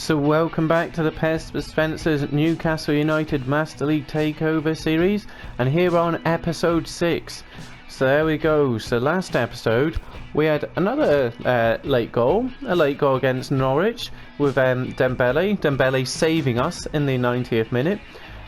So welcome back to the PES Spencer's Newcastle United Master League Takeover series, and here we're on episode 6. So there we go. So last episode we had another late goal against Norwich with Dembele saving us in the 90th minute.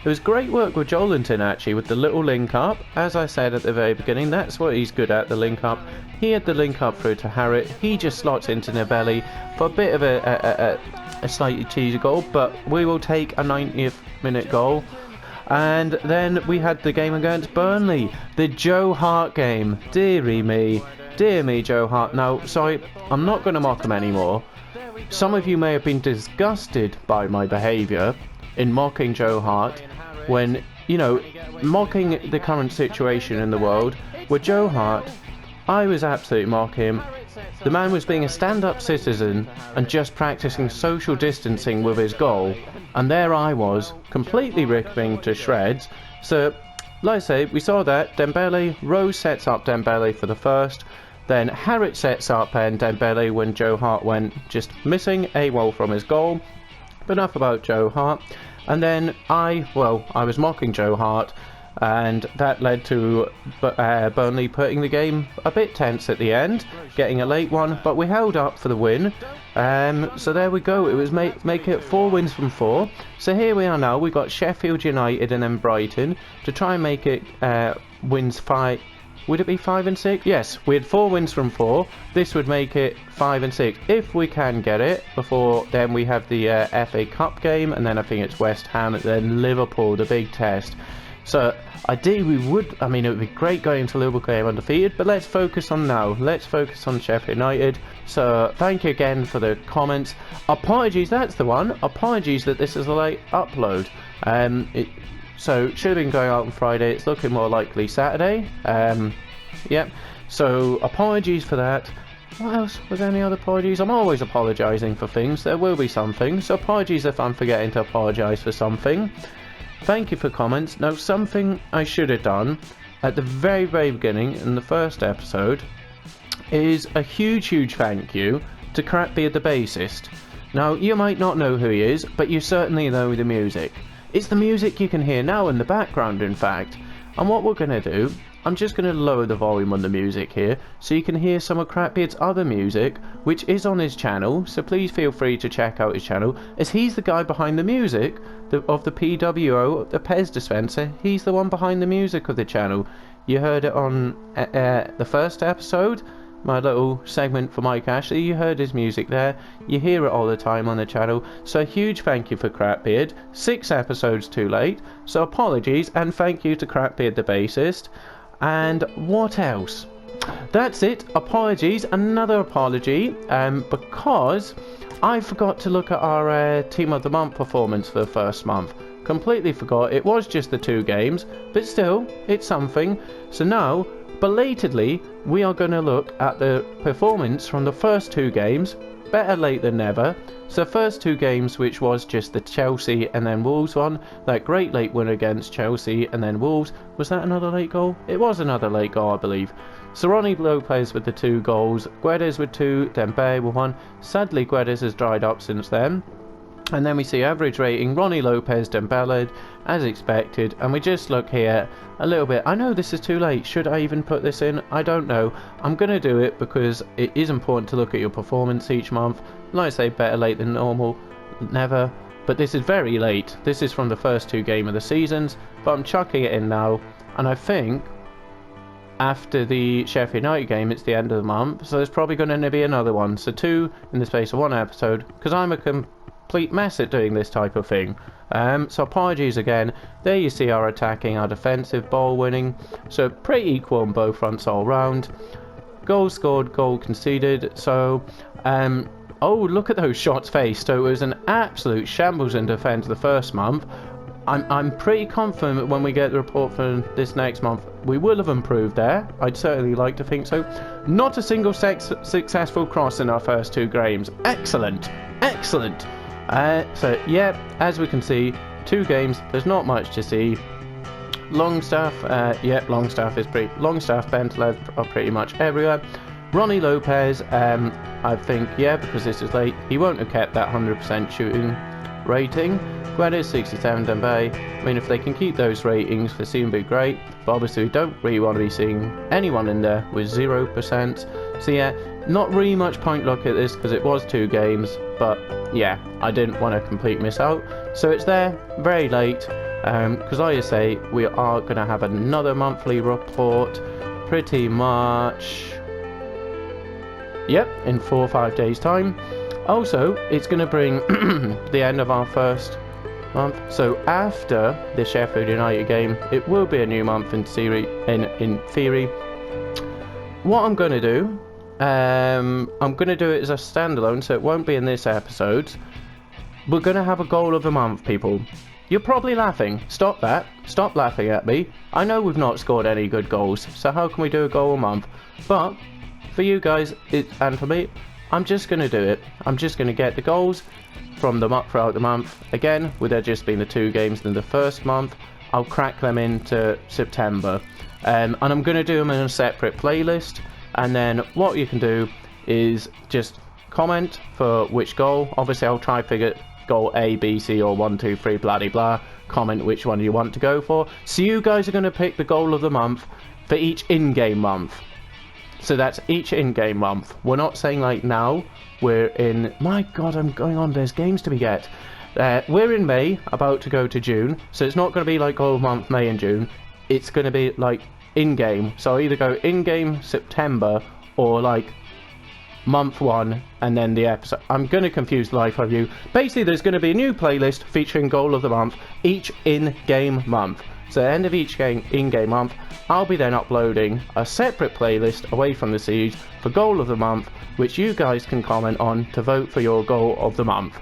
It was great work with Jolinton actually with the little link up. As I said at the very beginning, that's what he's good at, the link up. He had the link up through to Harriet. He just slots into Dembele for a bit of a slightly cheesy goal, but we will take a 90th minute goal. And then we had the game against Burnley, the Joe Hart game. Dear me, Joe Hart. Now, sorry, I'm not going to mock him anymore. Some of you may have been disgusted by my behaviour in mocking Joe Hart when, you know, mocking the current situation in the world. With Joe Hart, I was absolutely mocking him. The man was being a stand-up citizen and just practicing social distancing with his goal, and there I was, completely ripping to shreds. So, like I say, we saw that. Dembele, Rose sets up Dembele for the first, then Harriet sets up Dembele when Joe Hart went just missing AWOL from his goal. But enough about Joe Hart. And then I was mocking Joe Hart, and that led to Burnley putting the game a bit tense at the end, getting a late one, but we held up for the win. So there we go. It was make it 4 wins from 4. So here we are now. We got Sheffield United and then Brighton to try and make it wins 5. Would it be 5 and 6? Yes, we had 4 wins from 4. This would make it 5 and 6 if we can get it before. Then we have the FA Cup game, and then I think it's West Ham, and then Liverpool, the big test. So ideally it would be great going into Liverpool game undefeated, but let's focus on now. Let's focus on Sheffield United. So thank you again for the comments. Apologies, that's the one. Apologies that this is a late upload. So it should have been going out on Friday. It's looking more likely Saturday. Yep. So apologies for that. What else? Was there any other apologies? I'm always apologising for things. There will be something. So apologies if I'm forgetting to apologise for something. Thank you for comments. Now, something I should have done at the very, very beginning in the first episode is a huge thank you to Crapbeard the bassist. Now, you might not know who he is, but you certainly know the music. It's the music you can hear now in the background, in fact. And what we're going to do, I'm just going to lower the volume on the music here so you can hear some of Crapbeard's other music, which is on his channel, so please feel free to check out his channel, as he's the guy behind the music of the PWO, the PES dispenser. He's the one behind the music of the channel. You heard it on the first episode, my little segment for Mike Ashley. You heard his music there. You hear it all the time on the channel. So a huge thank you for Crapbeard. 6 episodes too late, so apologies, and thank you to Crapbeard the bassist. And what else? That's it. Apologies. Another apology, because I forgot to look at our Team of the Month performance for the first month. Completely forgot. It was just the 2 games, but still, it's something. So now, belatedly, we are going to look at the performance from the first 2 games. Better late than never. So first 2 games, which was just the Chelsea and then Wolves one, that great late win against Chelsea and then Wolves. Was that another late goal? It was another late goal, I believe. So Ronnie Lopez with the 2 goals, Guedes with 2, Dembele with 1. Sadly, Guedes has dried up since then. And then we see average rating, Ronnie Lopez, Dembele, as expected. And we just look here a little bit. I know this is too late. Should I even put this in? I don't know. I'm going to do it because it is important to look at your performance each month. Like I say, better late than normal. Never. But this is very late. This is from the first 2 games of the seasons. But I'm chucking it in now. And I think after the Sheffield United game, it's the end of the month. So there's probably going to be another one. So 2 in the space of 1 episode. Because I'm a complete mess at doing this type of thing. So apologies again. There you see our attacking, our defensive, ball winning. So pretty equal on both fronts all round. Goal scored, goal conceded. So oh, look at those shots faced. So it was an absolute shambles in defence the first month. I'm pretty confident that when we get the report for this next month, we will have improved there. I'd certainly like to think so. Not a single successful cross in our first 2 games. Excellent. So yeah, as we can see, 2 games, there's not much to see. Longstaff, Longstaff, Bentlev are pretty much everywhere. Ronnie Lopez, I think, yeah, because this is late, he won't have kept that 100% shooting rating. Guedes 67, Dembele. I mean, if they can keep those ratings, they seem to be great. But obviously, we don't really want to be seeing anyone in there with 0%. So yeah, not really much point look at this because it was 2 games. But yeah, I didn't want to completely miss out. So it's there, very late. Because like I say, we are going to have another monthly report pretty much, yep, in 4 or 5 days time. Also, it's going to bring the end of our first month. So after the Sheffield United game, it will be a new month in theory. What I'm going to do, I'm going to do it as a standalone, so it won't be in this episode. We're going to have a goal of the month, people. You're probably laughing. Stop that. Stop laughing at me. I know we've not scored any good goals, so how can we do a goal a month? But for you guys and for me, I'm just going to do it. I'm just going to get the goals from the throughout the month. Again, with there just being the 2 games in the first month, I'll crack them into September. And I'm going to do them in a separate playlist. And then what you can do is just comment for which goal. Obviously, I'll try figure goal A, B, C, or 1, 2, 3, blah, blah, blah. Comment which one you want to go for. So you guys are going to pick the goal of the month for each in-game month. So that's each in-game month. We're not saying like now we're in, my god, I'm going on, there's games to be get. We're in May, about to go to June, so it's not going to be like all month May and June. It's going to be like in-game. So I'll either go in-game September or like month 1 and then the episode. I'm going to confuse the life of you. Basically, there's going to be a new playlist featuring goal of the month each in-game month. So at the end of each in-game month, I'll be then uploading a separate playlist away from the series for goal of the month, which you guys can comment on to vote for your goal of the month.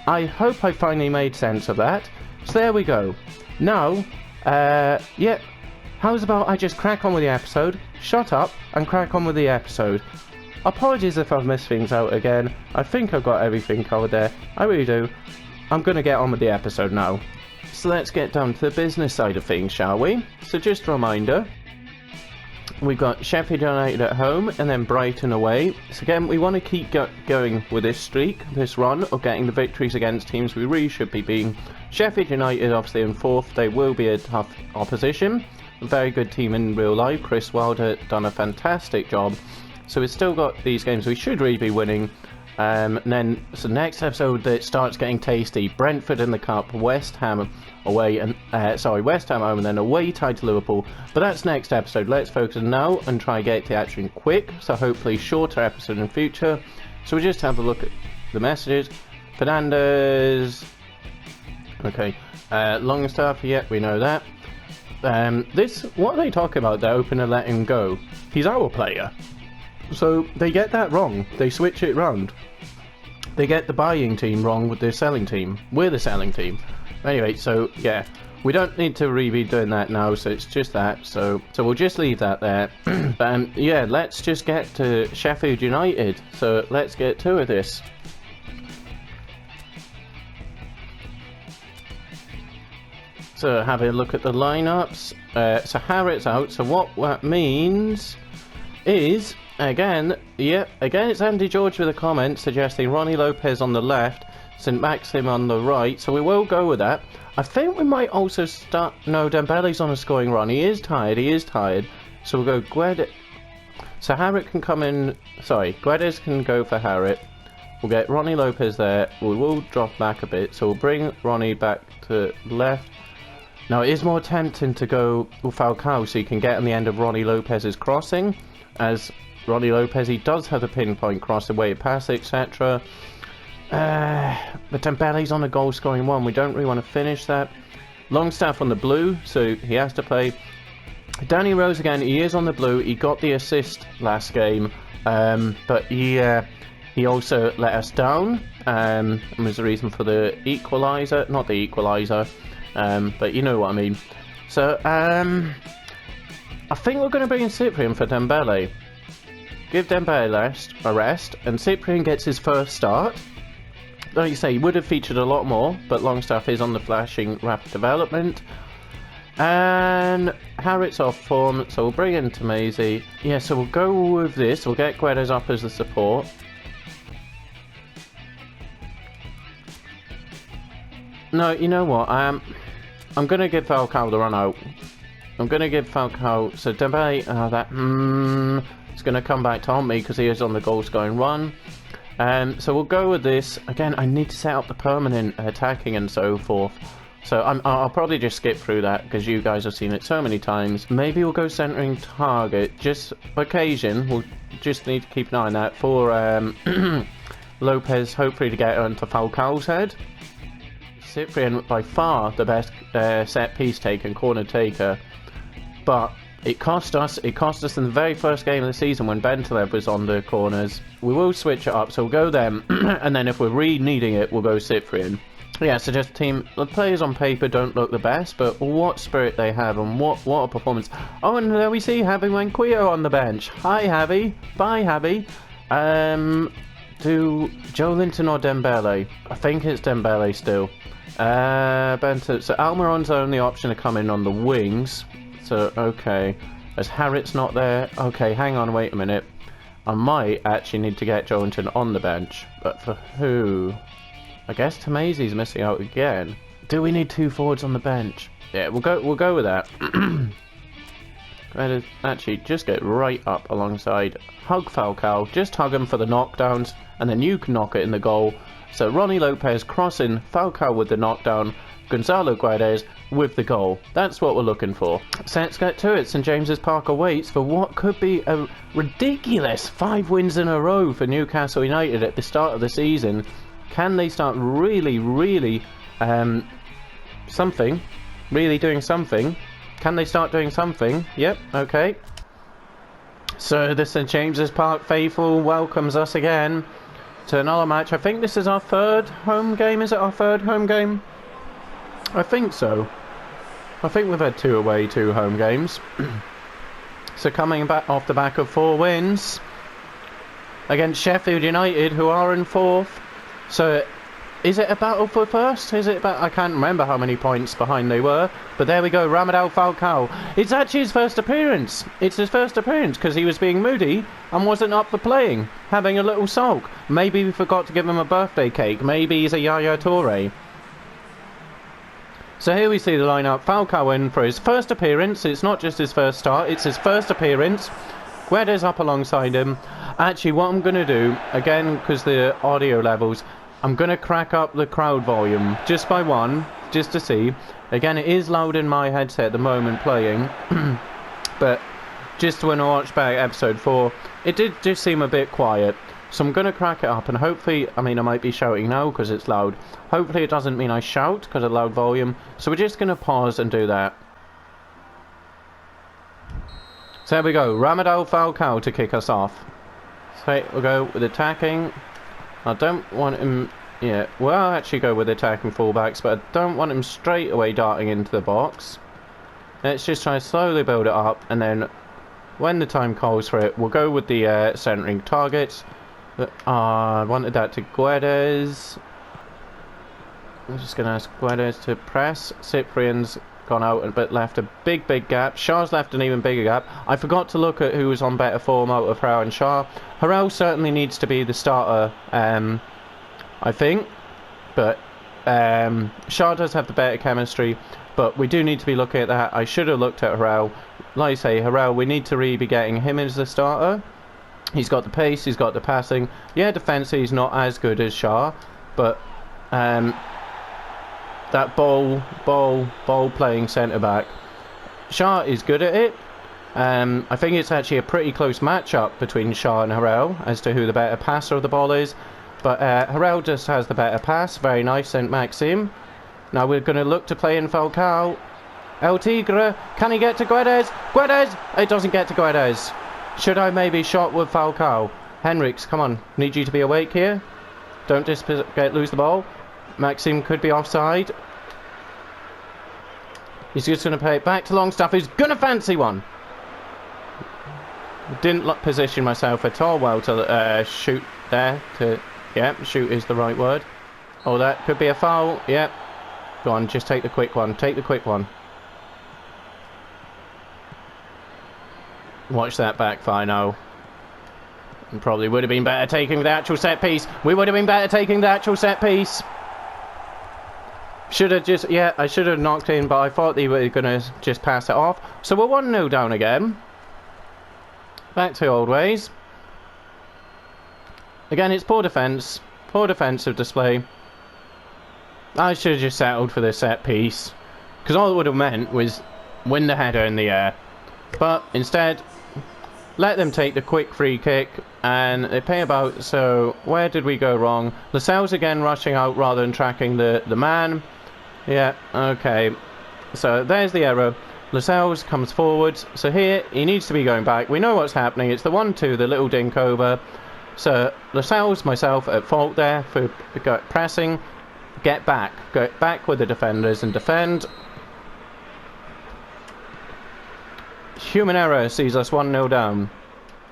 I hope I finally made sense of that. So there we go. Now, yeah, how's about I just crack on with the episode, shut up, and crack on with the episode. Apologies if I've missed things out again. I think I've got everything covered there. I really do. I'm going to get on with the episode now. So let's get down to the business side of things, shall we? So just a reminder, we've got Sheffield United at home and then Brighton away. So again, we want to keep going with this streak, this run of getting the victories against teams we really should be beating. Sheffield United obviously in 4th, they will be a tough opposition. A very good team in real life. Chris Wilder done a fantastic job. So we've still got these games we should really be winning. And then, so next episode it starts getting tasty. Brentford in the cup, West Ham away, and West Ham home, and then away tied to Liverpool. But that's next episode. Let's focus now and try and get to action quick. So hopefully shorter episode in future. So we just have a look at the messages. Fernandez. Okay. Longstaff. Yep, we know that. What are they talking about? They're open to let him go. He's our player. So they get that wrong. They switch it round. They get the buying team wrong with the selling team. We're the selling team. Anyway, so yeah, we don't need to really be doing that now. So it's just that. So we'll just leave that there. Yeah, let's just get to Sheffield United. So let's get to this. So having a look at the lineups. So Harriet's out. So what that means is, again, it's Andy George with a comment suggesting Ronnie Lopez on the left, St. Maxim on the right, so we will go with that. I think we might also start, no, Dembele's on a scoring run, he is tired, so we'll go Guedes. So Harriet can come in, Guedes can go for Harriet. We'll get Ronnie Lopez there, we will drop back a bit, so we'll bring Ronnie back to left. Now it is more tempting to go with Falcao so you can get on the end of Ronnie Lopez's crossing, as Ronnie Lopez, he does have a pinpoint cross away pass, etc. But Dembele's on a goal scoring one. We don't really want to finish that. Longstaff on the blue, so he has to play. Danny Rose again, he is on the blue. He got the assist last game, but he also let us down. And was the reason for the equaliser, not the equaliser, but you know what I mean. So I think we're going to bring in Cyprian for Dembele. Give Dembele a rest, and Cyprian gets his first start. Like you say, he would have featured a lot more, but Longstaff is on the flashing rapid development. And Harriet's off form, so we'll bring in Tamasi. Yeah, so we'll go with this. We'll get Guedes up as the support. No, you know what? I'm going to give Falcao the run out. I'm going to give Falcao... So Dembele, it's going to come back to haunt me because he is on the goal-scoring run. So we'll go with this. Again, I need to set up the permanent attacking and so forth. So I'll probably just skip through that because you guys have seen it so many times. Maybe we'll go centering target. Just occasion, we'll just need to keep an eye on that for Lopez, hopefully to get onto Falcao's head. Cyprian, by far the best set piece taker and corner taker. But it cost us in the very first game of the season when Bentelev was on the corners. We will switch it up, so we'll go them, and then if we're really needing it, we'll go Cyprian. Yeah, so just team, the players on paper don't look the best, but what spirit they have and what a performance. Oh, and there we see Javi Manquillo on the bench. Hi, Javi. Bye, Javi. Do Joe Linton or Dembele? I think it's Dembele still. Bento, so Almiron's the only option to come in on the wings. So, okay. As Harriet's not there. Okay, hang on, wait a minute. I might actually need to get Joe Linton on the bench. But for who? I guess Tamasi's missing out again. Do we need 2 forwards on the bench? Yeah, we'll go with that. Actually, just get right up alongside. Hug Falcao. Just hug him for the knockdowns, and then you can knock it in the goal. So Ronnie Lopez crossing, Falcao with the knockdown, Gonzalo Guedes with the goal. That's what we're looking for. So let's get to it. St James's Park awaits for what could be a ridiculous 5 wins in a row for Newcastle United at the start of the season. Can they start really doing something? Can they start doing something? Yep, okay. So the St James's Park faithful welcomes us again to another match. I think this is our 3rd home game. Is it our 3rd home game? I think so. I think we've had 2 away, 2 home games. So coming back off the back of 4 wins against Sheffield United, who are in 4th. So, is it a battle for first? Is it about... I can't remember how many points behind they were. But there we go, Ramadal Falcao. It's actually his first appearance. It's his first appearance because he was being moody and wasn't up for playing. Having a little sulk. Maybe we forgot to give him a birthday cake. Maybe he's a Yaya Toure. So here we see the lineup. Falcao in for his first appearance. It's not just his first start, it's his first appearance. Guedes up alongside him. Actually, what I'm going to do, again, because the audio levels, I'm going to crack up the crowd volume just by 1, just to see. Again, it is loud in my headset at the moment playing, but just when I watched back episode 4, it did just seem a bit quiet. So I'm going to crack it up, and hopefully, I mean, I might be shouting now because it's loud. Hopefully it doesn't mean I shout because of loud volume. So we're just going to pause and do that. So there we go, Ramadal Falcao to kick us off. So we'll go with attacking. I don't want him... Yeah, well, I'll actually go with attacking fullbacks, but I don't want him straight away darting into the box. Let's just try to slowly build it up, and then when the time calls for it, we'll go with the centering targets. But I wanted that to Guedes. I'm just going to ask Guedes to press. Cyprian's gone out but left a big gap. Shah's left an even bigger gap. I forgot to look at who was on better form out of Harrell and Shah. Harrell certainly needs to be the starter, I think, but Shah does have the better chemistry, but we do need to be looking at that. I should have looked at Harrell. Like I say, Harrell, we need to really be getting him as the starter. He's got the pace, he's got the passing. Yeah, defensively he's not as good as Shah, but that ball playing centre back, Shah is good at it. I think it's actually a pretty close matchup between Shah and Harrell as to who the better passer of the ball is. But Harrell just has the better pass. Very nice, St. Maxim. Now we're going to look to play in Falcao. El Tigre, can he get to Guedes? Guedes! It doesn't get to Guedes. Should I maybe shot with Falcao? Henriks, come on. Need you to be awake here. Don't just lose the ball. Maxim could be offside. He's just going to play it back to Longstaff, who's going to fancy one. Didn't position myself at all well to shoot there. Yeah, shoot is the right word. Oh, that could be a foul. Yep. Go on, just take the quick one. Take the quick one. Watch that backfire now. And probably would have been better taking the actual set piece. We would have been better taking the actual set piece. Should have just, yeah, I should have knocked in, but I thought they were going to just pass it off. So we're 1-0 down again. Back to old ways. Again, it's poor defence. Poor defensive display. I should have just settled for this set piece. Because all it would have meant was win the header in the air. But instead, let them take the quick free kick. And they pay about, so where did we go wrong? Lascelles again rushing out rather than tracking the man. Yeah, okay. So there's the error. Lascelles comes forwards. So here, he needs to be going back. We know what's happening. It's the 1-2, the little dink over. So Lascelles, myself, at fault there for pressing. Get back. Go back with the defenders and defend. Human error sees us 1-0 down.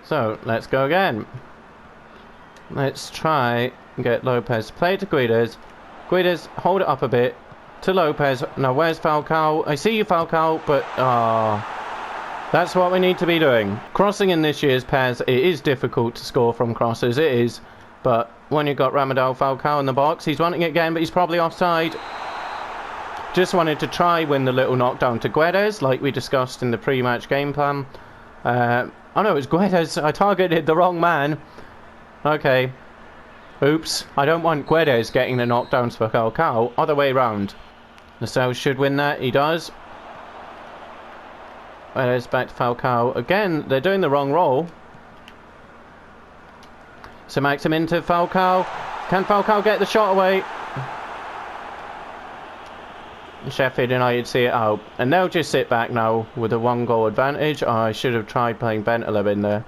So, let's go again. Let's try and get Lopez. Play to Guedes. Guedes, hold it up a bit. To Lopez. Now, where's Falcao? I see you, Falcao, but... that's what we need to be doing. Crossing in this year's PES, it is difficult to score from crosses. It is. But when you've got Ramadal Falcao in the box, he's wanting it again, but he's probably offside. Just wanted to try win the little knockdown to Guedes, like we discussed in the pre-match game plan. Oh no, it's Guedes. I targeted the wrong man. Okay. Oops. I don't want Guedes getting the knockdowns for Falcao. Other way round. Lascelles should win that. He does. Guedes back to Falcao. Again, they're doing the wrong role. So Maxim into Falcao. Can Falcao get the shot away? Sheffield United see it out. And they'll just sit back now with a 1-goal advantage. Oh, I should have tried playing Bentaleb in there.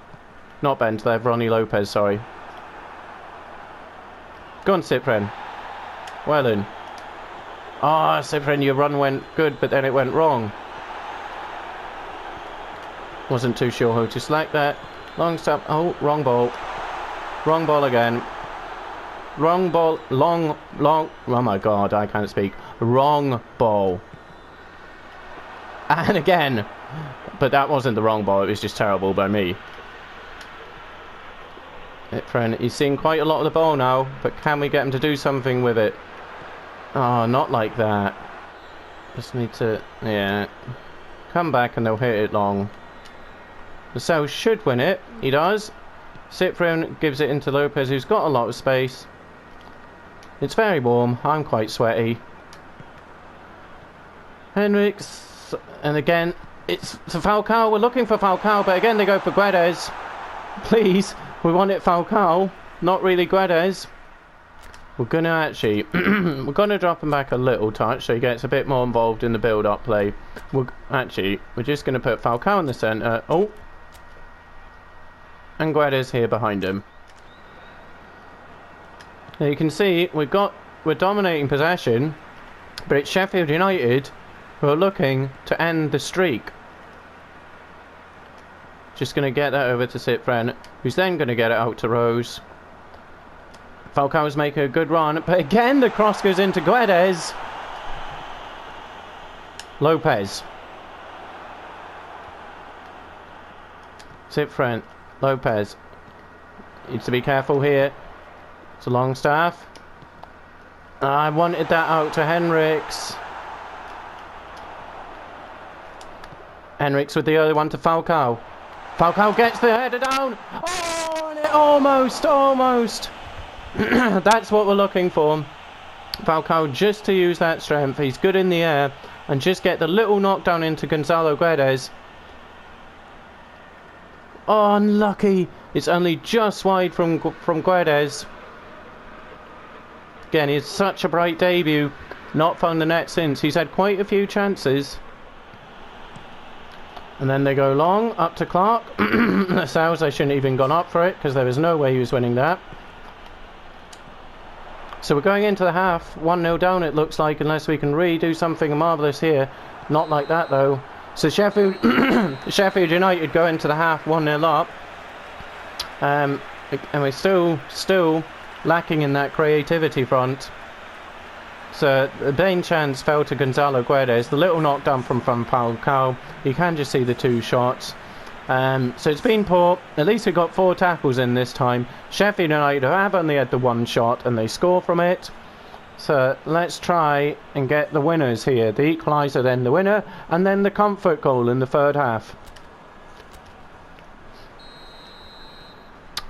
Not Bentaleb, Ronnie Lopez, sorry. Go on, Cyprian. Well in. Ah, Cyprian, your run went good, but then it went wrong. Wasn't too sure how to select that. Long stop. Oh, wrong ball. Wrong ball again. Wrong ball. Long. Oh my god, I can't speak. Wrong ball. And again. But that wasn't the wrong ball, it was just terrible by me. He's seeing quite a lot of the ball now, but can we get him to do something with it? Oh, not like that. Just need to, yeah. Come back and they'll hit it long. Lascelles should win it. He does. Cyprian gives it into Lopez, who's got a lot of space. It's very warm. I'm quite sweaty. Henriks. And again, it's for Falcao. We're looking for Falcao, but again they go for Guedes. Please. We want it Falcao. Not really Guedes. We're going to actually... we're going to drop him back a little touch so he gets a bit more involved in the build-up play. We're just going to put Falcao in the centre. Oh. And Guedes here behind him. Now you can see we're dominating possession, but it's Sheffield United who are looking to end the streak. Just going to get that over to Cyprian, who's then going to get it out to Rose. Falcao's making a good run, but again the cross goes into Guedes. Lopez. Cyprian. Lopez. Needs to be careful here. It's a long staff. I wanted that out to Henriks. Henriks with the other one to Falcao. Falcao gets the header down. Oh, and it almost. That's what we're looking for. Falcao just to use that strength. He's good in the air. And just get the little knockdown into Gonzalo Guedes. Oh, unlucky. It's only just wide from Guedes. Again, it's such a bright debut. Not found the net since. He's had quite a few chances. And then they go long, up to Clark. Lascelles, I shouldn't have even gone up for it, because there was no way he was winning that. So we're going into the half, 1-0 down it looks like, unless we can really do something marvellous here. Not like that though. So Sheffield United go into the half 1-0 up. And we're still lacking in that creativity front. So the main chance fell to Gonzalo Guedes. The little knockdown from Falcao. You can just see the two shots. So it's been poor. At least we got 4 tackles in this time. Sheffield United have only had the 1 shot and they score from it. So let's try and get the winners here. The equaliser, then the winner, and then the comfort goal in the 3rd half.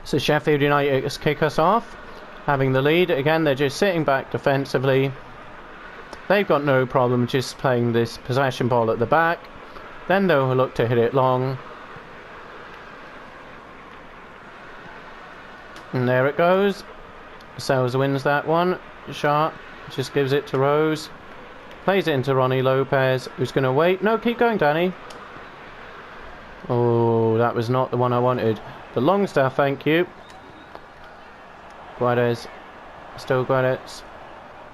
So Sheffield United kick us off, having the lead. Again, they're just sitting back defensively. They've got no problem just playing this possession ball at the back. Then they'll look to hit it long. And there it goes. Sells wins that one. Sharp just gives it to Rose. Plays it into Ronnie Lopez, who's going to wait. No, keep going, Danny. Oh, that was not the one I wanted. The Longstaff, thank you. Guedes. Still Guedes.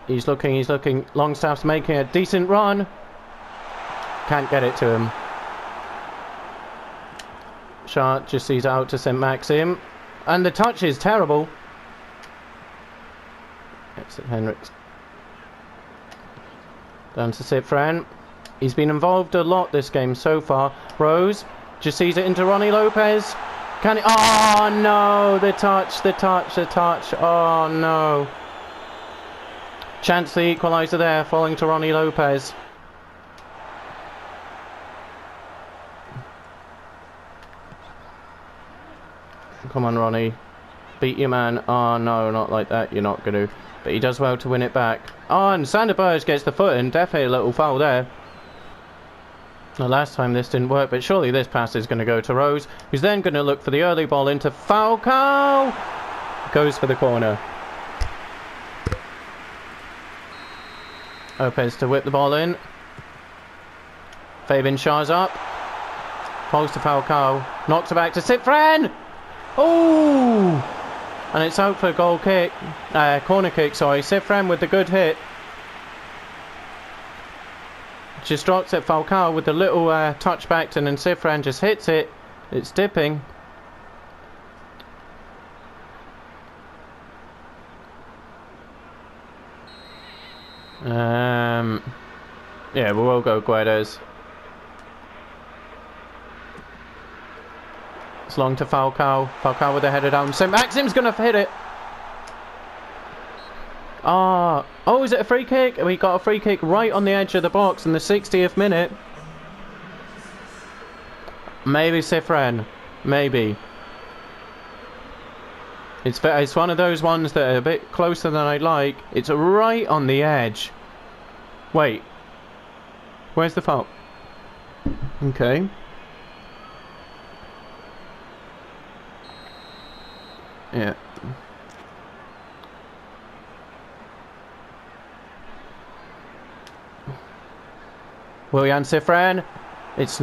He's looking, he's looking. Longstaff's making a decent run. Can't get it to him. Sharp just sees out to St. Maxim. And the touch is terrible. Exit Henriks. Down to Cifran. He's been involved a lot this game so far. Rose just sees it into Ronnie Lopez. Can he? Oh no! The touch, the touch, the touch. Oh no. Chance the equaliser there, falling to Ronnie Lopez. Come on, Ronnie. Beat your man. Oh no, not like that. You're not going to. But he does well to win it back. Oh, and Sander Burge gets the foot in. Definitely a little foul there. The last time this didn't work, but surely this pass is going to go to Rose, who's then going to look for the early ball into Falcao. Goes for the corner. Lopez to whip the ball in. Fabian Schär's up. Falls to Falcao. Knocks it back to Cifran. Oh! And it's out for a goal kick. Corner kick, sorry. Cifran with the good hit. Just drops it Falcao with a little touchback, and then Cifran just hits it. It's dipping. Yeah, we will go Guedes. It's long to Falcao. Falcao with a header down. St. Maxim's going to hit it. Oh, is it a free kick? We got a free kick right on the edge of the box in the 60th minute. Maybe Cifran. Maybe. It's one of those ones that are a bit closer than I'd like. It's right on the edge. Wait. Where's the foul? Okay. Yeah. Willian Cifran. It's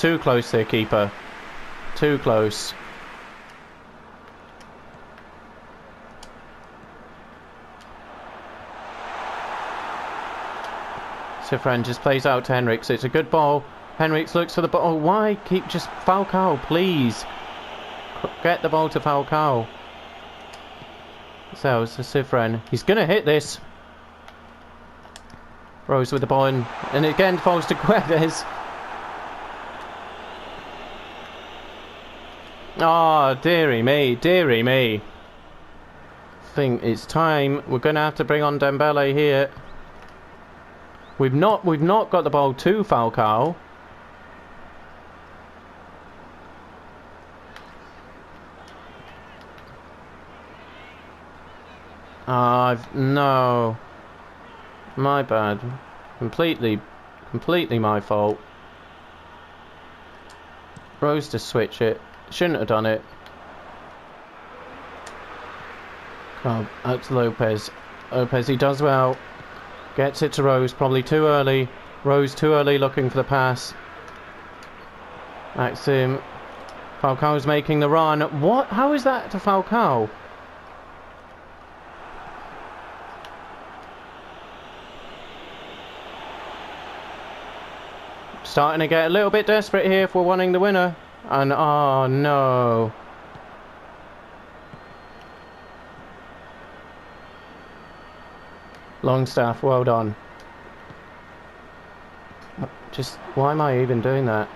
too close there, keeper. Too close. Cifran just plays out to Henriks. It's a good ball. Henriks looks for the ball. Why keep just Falcao, please? Get the ball to Falcao. So it's to Cifran. He's going to hit this. Rose with the ball in, and again falls to Guedes. Oh, dearie me, dearie me. I think it's time. We're going to have to bring on Dembele here. We've not got the ball to Falcao. No. My bad. Completely my fault. Rose to switch it. Shouldn't have done it. Oh, out to Lopez. Lopez, he does well. Gets it to Rose, probably too early. Rose too early looking for the pass. Maxim. Falcao's making the run. What? How is that to Falcao? Starting to get a little bit desperate here if we're wanting the winner. And oh no. Longstaff, well done. Just, why am I even doing that?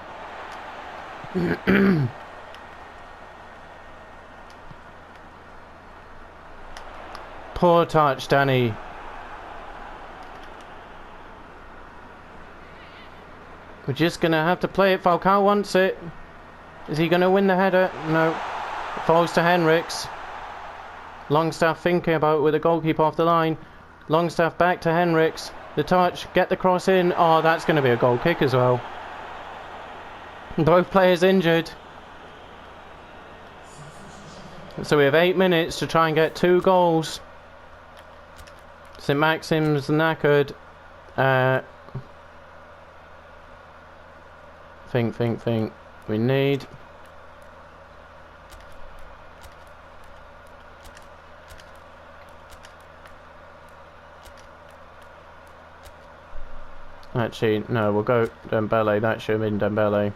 Poor touch, Danny. We're just going to have to play it. Falcao wants it. Is he going to win the header? No. It falls to Henriks. Longstaff thinking about it with the goalkeeper off the line. Longstaff back to Henriks. The touch. Get the cross in. Oh, that's going to be a goal kick as well. Both players injured. So we have 8 minutes to try and get 2 goals. St. Maxim's knackered. Think. We need... Actually, no, we'll go Dembele. That should have been Dembele.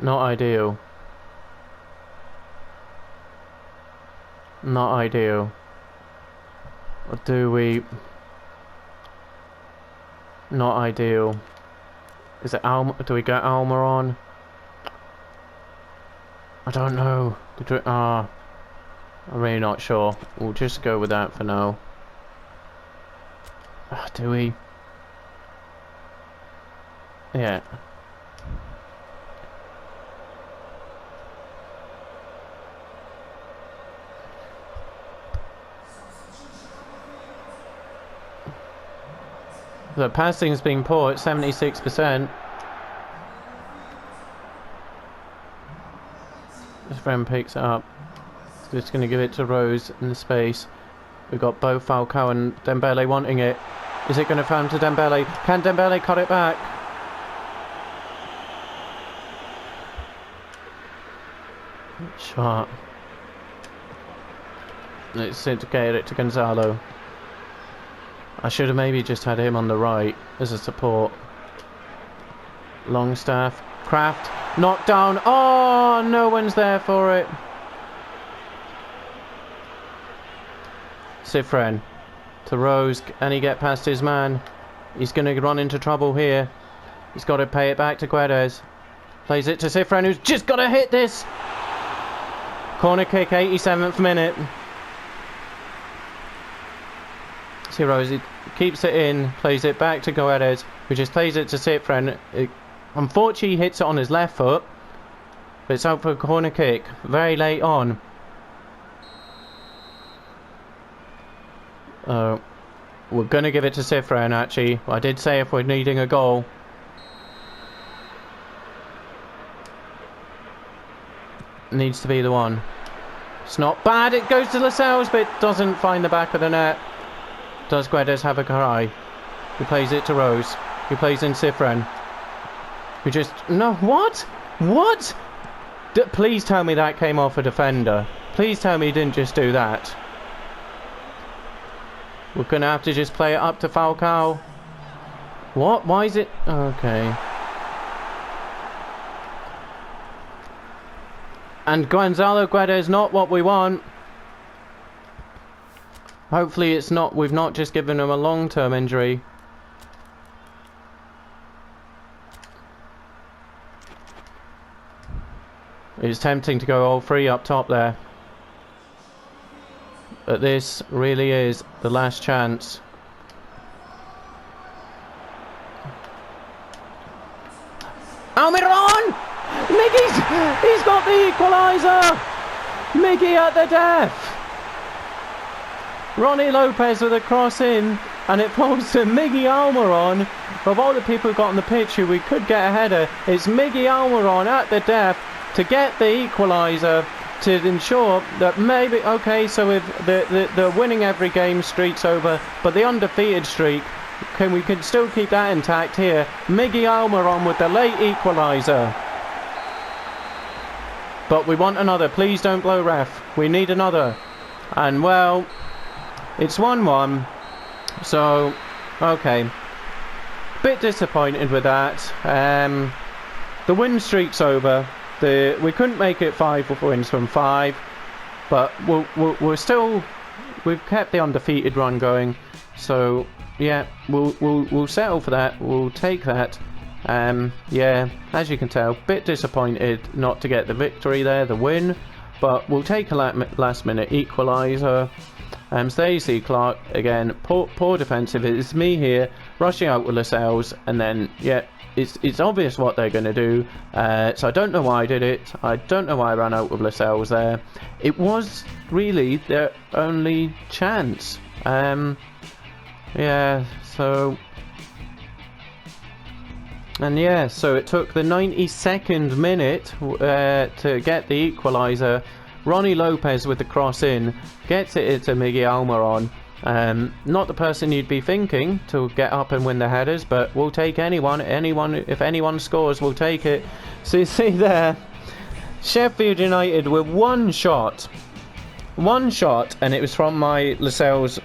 Not ideal. Not ideal. Or do we... Not ideal. Is it Alma? Do we get Alma on? I don't know. I'm really not sure. We'll just go with that for now. Do we? Yeah. The passing's being poor at 76%. His friend picks it up. He's just going to give it to Rose in the space. We've got both Falcao and Dembele wanting it. Is it going to come to Dembele? Can Dembele cut it back? Shot. Let's get it to Gonzalo. I should have maybe just had him on the right as a support. Longstaff. Kraft. Knocked down. Oh, no one's there for it. Cifren. To Rose. Can he get past his man? He's going to run into trouble here. He's got to pay it back to Guedes. Plays it to Cifren, who's just got to hit this. Corner kick, 87th minute. See Rose, he keeps it in, plays it back to Guedes, who just plays it to Cifren. Unfortunately, he hits it on his left foot, but it's out for a corner kick very late on. We're going to give it to Cifren, actually. I did say if we're needing a goal. Needs to be the one. It's not bad, it goes to Lascelles, but it doesn't find the back of the net. Does Guedes have a cry? He plays it to Rose. He plays in Cifren. Who just... No, what? What? Please tell me that came off a defender. Please tell me he didn't just do that. We're going to have to just play it up to Falcao. What? Why is it... Okay. And Gonzalo Guedes, not what we want. Hopefully it's not, we've not just given him a long-term injury. It's tempting to go all three up top there. But this really is the last chance. Almiron! He's got the equaliser! Miggy at the death! Ronnie Lopez with a cross in, and it falls to Miggy Almiron. Of all the people who got on the pitch who we could get a header, it's Miggy Almiron at the death to get the equaliser, to ensure that maybe, okay, so if the winning every game streak's over, but the undefeated streak, we can still keep that intact here. Miggy Almiron with the late equaliser. But we want another. Please don't blow ref. We need another. And well, it's 1-1. So, okay. Bit disappointed with that. the win streak's over. We couldn't make it 5 wins from 5, but we've kept the undefeated run going. So yeah, we'll settle for that. We'll take that. Yeah, as you can tell, bit disappointed not to get the victory there, the win, but we'll take a last minute equaliser. Stacey Clark again, poor defensive. It's me here rushing out with Lascelles, and then yeah, it's obvious what they're going to do. So I don't know why I did it. I don't know why I ran out with Lascelles there. It was really their only chance. Yeah, so. And yeah, so it took the 92nd minute to get the equaliser. Ronnie Lopez with the cross in, gets it to Miguel Almiron. Not the person you'd be thinking to get up and win the headers, but we'll take anyone. If anyone scores, we'll take it. So you see there, Sheffield United with one shot, and it was from my Lascelles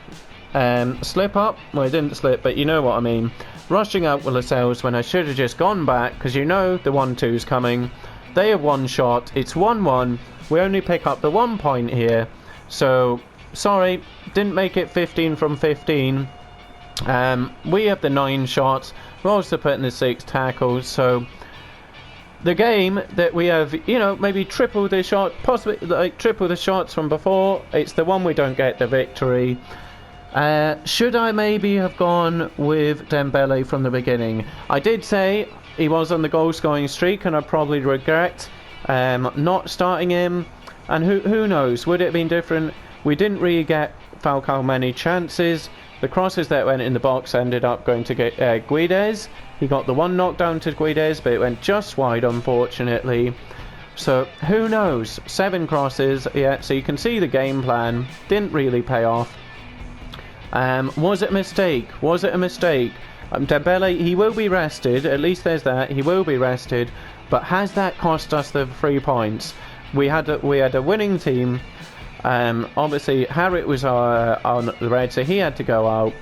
slip up. Well, it didn't slip, but you know what I mean. Rushing out with Lascelles when I should have just gone back, because you know the 1-2's coming. They have one shot. It's 1-1. We only pick up the 1 point here. So, sorry, didn't make it 15 from 15. We have the 9 shots. We're also putting the 6 tackles. So, the game that we have, you know, maybe triple the shot, possibly like triple the shots from before. It's the one we don't get the victory. Should I maybe have gone with Dembele from the beginning? I did say he was on the goal scoring streak, and I probably regret not starting him. And who knows, would it have been different? We didn't really get Falcao many chances. The crosses that went in the box ended up going to get Guedes. He got the one knockdown to Guedes, but it went just wide, unfortunately. So who knows? 7 crosses, yeah. So you can see the game plan didn't really pay off. Was it a mistake? Was it a mistake? Dembele, he will be rested. At least there's that. He will be rested. But has that cost us the 3 points? We had a winning team. Obviously, Harriet was on the red, so he had to go out.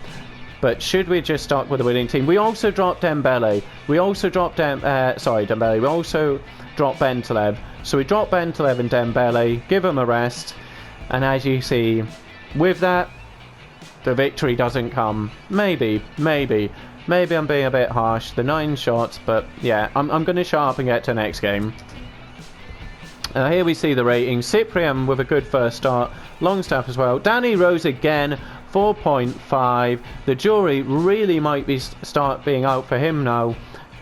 But should we just start with a winning team? We also dropped Dembele. We also dropped Dembele. We also dropped Bentaleb. So we dropped Bentaleb and Dembele. Give him a rest. And as you see, with that, the victory doesn't come. Maybe I'm being a bit harsh. The 9 shots, but yeah, I'm going to shut up and get to the next game. Here we see the ratings. Cyprian with a good first start. Longstaff as well. Danny Rose again, 4.5. The jury really might start being out for him now.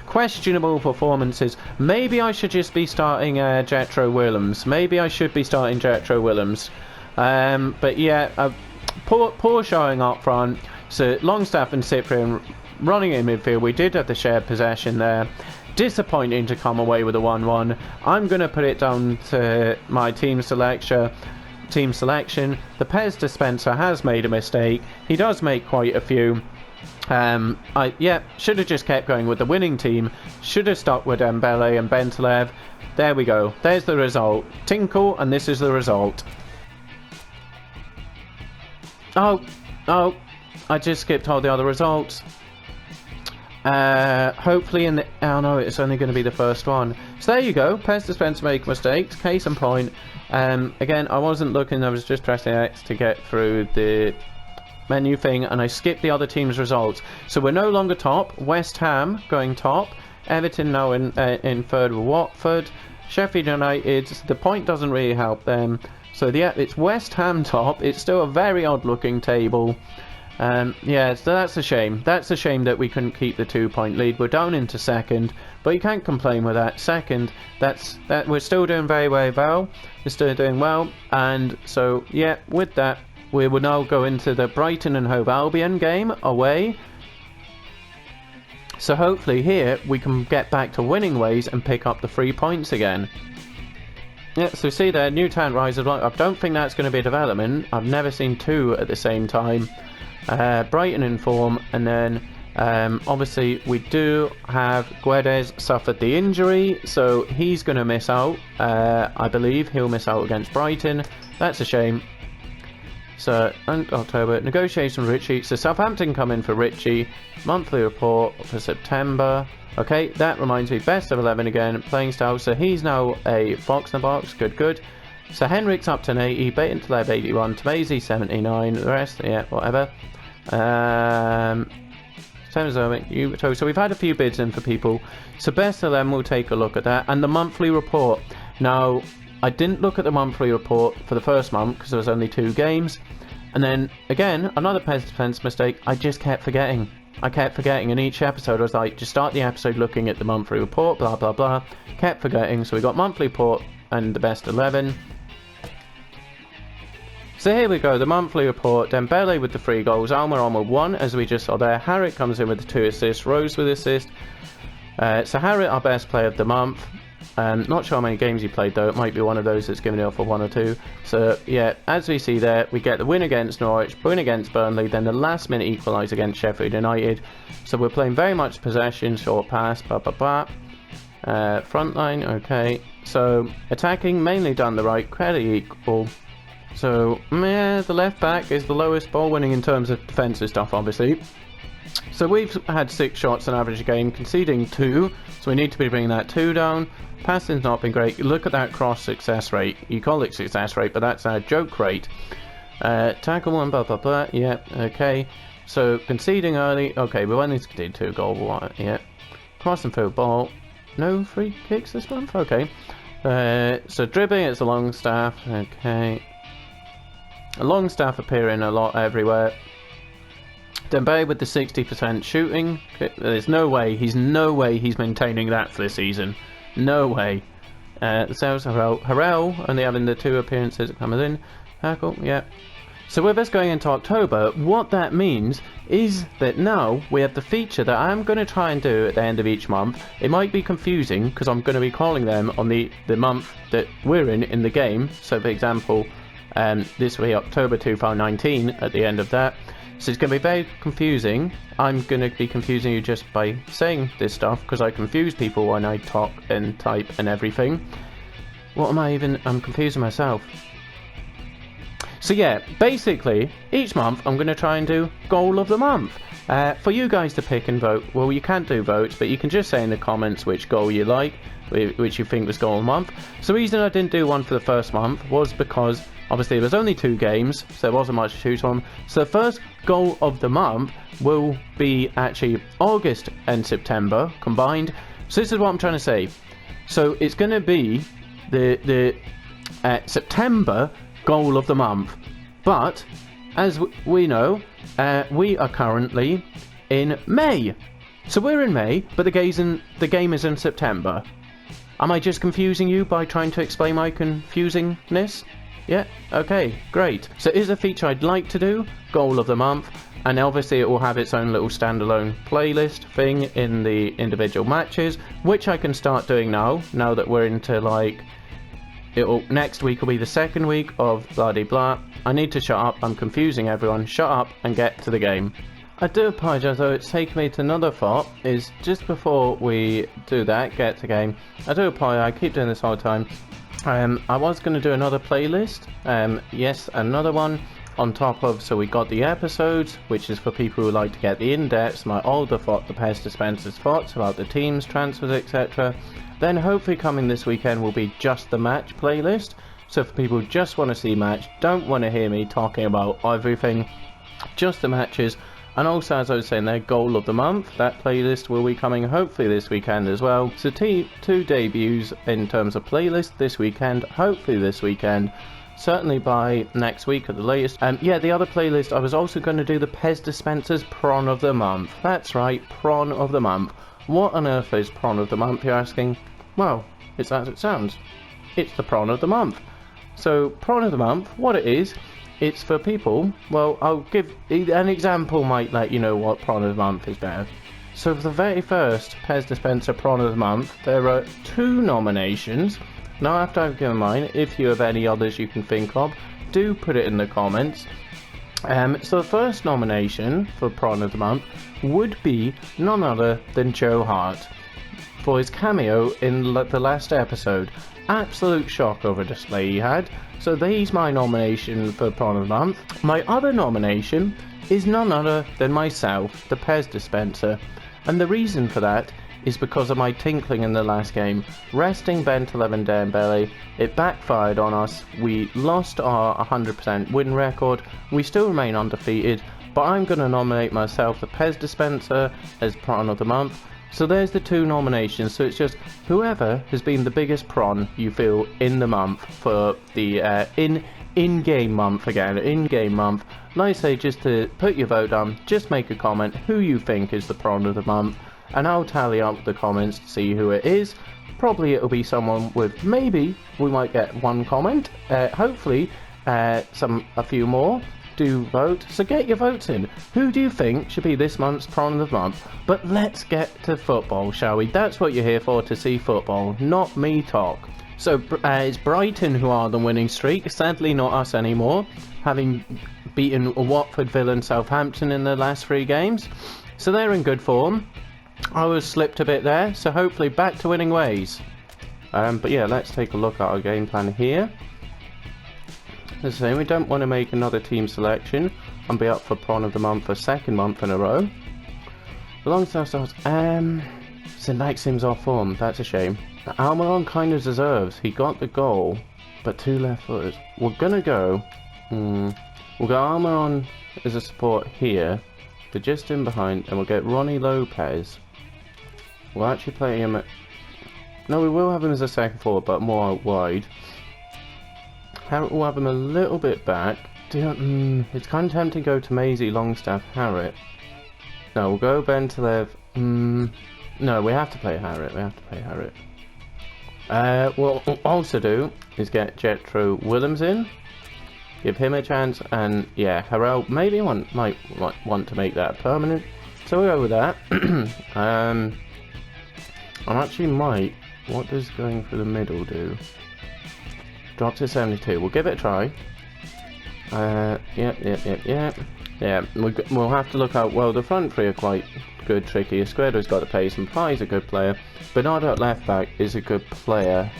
Questionable performances. Maybe I should just be starting Jetro Willems. Maybe I should be starting Jetro Willems. But yeah, poor showing up front. So Longstaff and Cyprian running in midfield. We did have the shared possession there. Disappointing to come away with a 1-1. I'm going to put it down to my team selection. The PES dispenser has made a mistake. He does make quite a few. Should have just kept going with the winning team. Should have stuck with Dembele and Bentaleb. There we go. There's the result. Tinkle, and this is the result. Oh, I just skipped all the other results. Hopefully oh no, it's only going to be the first one. So there you go. PES dispenser make mistakes. Case in point. Again, I wasn't looking. I was just pressing X to get through the menu thing, and I skipped the other team's results. So we're no longer top. West Ham going top. Everton now in third with Watford. Sheffield United. The point doesn't really help them. So yeah, it's West Ham top. It's still a very odd looking table. Yeah, so that's a shame. That's a shame that we couldn't keep the 2-point lead. We're down into second, but you can't complain with that. Second, that we're still doing very well. We're still doing well, and so yeah, with that, we will now go into the Brighton and Hove Albion game away. So hopefully here we can get back to winning ways and pick up the 3 points again. Yeah, so see there, new talent rises. I don't think that's going to be a development. I've never seen 2 at the same time. Brighton in form, and then obviously we do have Guedes suffered the injury, so he's going to miss out. I believe he'll miss out against Brighton. That's a shame. So, and October, negotiation with Richie. So Southampton come in for Richie. Monthly report for September. Okay, that reminds me, best of 11 again, playing style. So he's now a fox in the box, good. So Henrik's up to an 80, Baton Taleb 81, Tamazy 79, the rest, yeah, whatever. So we've had a few bids in for people. So best of 11, we'll take a look at that. And the monthly report. Now, I didn't look at the monthly report for the first month because there was only 2 games. And then, again, another PES defense mistake, I just kept forgetting. I kept forgetting in each episode. I was like, just start the episode looking at the monthly report, blah, blah, blah. Kept forgetting. So we got monthly report and the best 11. So here we go, the monthly report. Dembele with the 3 goals, Almiron with 1, as we just saw there. Harriet comes in with the 2 assists, Rose with assist. So Harriet, our best player of the month. Not sure how many games he played though, it might be one of those that's given it off for 1 or 2. So yeah, as we see there, we get the win against Norwich, win against Burnley, then the last minute equalise against Sheffield United. So we're playing very much possession, short pass, front line, okay. So attacking, mainly down the right, fairly equal. So yeah, the left back is the lowest ball winning in terms of defensive stuff, obviously. So we've had 6 shots on average a game, conceding 2, so we need to be bringing that 2 down. Passing's not been great. Look at that cross success rate. You call it success rate, but that's our joke rate. Tackle 1, yeah, okay. So conceding early, okay, we've only conceded 2 goals, yeah. Cross and field ball, no free kicks this month, okay. So dribbling, it's a long staff, okay. A long staff appearing a lot everywhere. Dembele with the 60% shooting. There's no way he's maintaining that for this season. No way. Sales Harrell only having the 2 appearances that comes in. Tackle, yeah. So with us going into October, what that means is that now we have the feature that I'm going to try and do at the end of each month. It might be confusing because I'm going to be calling them on the month that we're in the game. So for example, this will be October 2019 at the end of that. So it's going to be very confusing. I'm going to be confusing you just by saying this stuff because I confuse people when I talk and type and everything. I'm confusing myself. So yeah, basically, each month I'm going to try and do goal of the month. For you guys to pick and vote, well, you can't do votes, but you can just say in the comments which goal you like, which you think was goal of the month. So the reason I didn't do one for the first month was because obviously there was only 2 games, so there wasn't much to choose from. So the first goal of the month will be actually August and September combined. So this is what I'm trying to say. So it's going to be the September goal of the month. But as we know, we are currently in May. So we're in May, but the game is in September. Am I just confusing you by trying to explain my confusingness? Yeah, okay, great. So here's a feature I'd like to do, goal of the month, and obviously it will have its own little standalone playlist thing in the individual matches, which I can start doing now that we're into next week will be the 2nd week of bloody blah. I need to shut up, I'm confusing everyone, shut up and get to the game. I do apologise though, it's taken me to another thought, is just before we do that, get to the game, I do apologise, I keep doing this all the time. I was going to do another playlist, yes, another one on top of, so we got the episodes, which is for people who like to get the in-depth, my older thought, the PES dispensers thoughts about the teams, transfers, etc. Then hopefully coming this weekend will be just the match playlist, so for people who just want to see match, don't want to hear me talking about everything, just the matches. And also, as I was saying there, goal of the month, that playlist will be coming hopefully this weekend as well. So 2 debuts in terms of playlist this weekend, hopefully this weekend, certainly by next week at the latest. Yeah, the other playlist, I was also going to do the PES Dispensers Prawn of the Month. That's right, Prawn of the Month. What on earth is Prawn of the Month, you're asking? Well, it's as it sounds. It's the Prawn of the Month. So, Prawn of the Month, what it is, it's for people, well, I'll give an example might let you know what Prawn of the Month is better. So for the very first PES Dispenser Prawn of the Month, there are 2 nominations. Now after I've given mine, if you have any others you can think of, do put it in the comments. So the first nomination for Prawn of the Month would be none other than Joe Hart. for his cameo in the last episode. Absolute shock over display he had. So he's my nomination for Prawn of the Month. My other nomination is none other than myself, the PES dispenser. And the reason for that is because of my tinkling in the last game. Resting Bentaleb Dembele, it backfired on us. We lost our 100% win record. We still remain undefeated, but I'm going to nominate myself, the PES dispenser, as Prawn of the Month. So there's the two nominations. So it's just whoever has been the biggest prawn you feel in the month for the in-game month again, in-game month. Like I say, just to put your vote on, just make a comment who you think is the prawn of the month, and I'll tally up the comments to see who it is. Probably it'll be someone with, maybe we might get one comment, hopefully a few more. Do vote, so get your votes in. Who do you think should be this month's prawn of the month? But let's get to football, shall we? That's what you're here for, to see football, not me talk. So it's Brighton who are the winning streak, sadly not us anymore, having beaten Watford, Villa and Southampton in the last 3 games. So they're in good form. I was slipped a bit there, so hopefully back to winning ways. But yeah, let's take a look at our game plan here. As I say, we don't want to make another team selection and be up for Prawn of the Month for 2nd month in a row. Alongside ourselves, St. Maxim's off form, that's a shame. Almiron kind of deserves, he got the goal, but 2 left footers. We're gonna go, we'll go Almiron as a support here, but just in behind, and we'll get Ronnie Lopez. We'll actually play him at, no, we will have him as a second forward, but more out wide. Harriet will have him a little bit back. It's kind of tempting to go to Maisie, Longstaff, Harriet. No, we'll go Bentaleb. No, we have to play Harriet. What we'll also do is get Jethro Willems in. Give him a chance, and yeah, Harrell maybe might want to make that permanent. So we'll go with that. I actually might. What does going for the middle do? Drop to 72. We'll give it a try. Yeah, we'll have to look out. Well, the front 3 are quite good, tricky. Esquerdo's got the pace, and Pye's a good player. Bernardo at left back is a good player.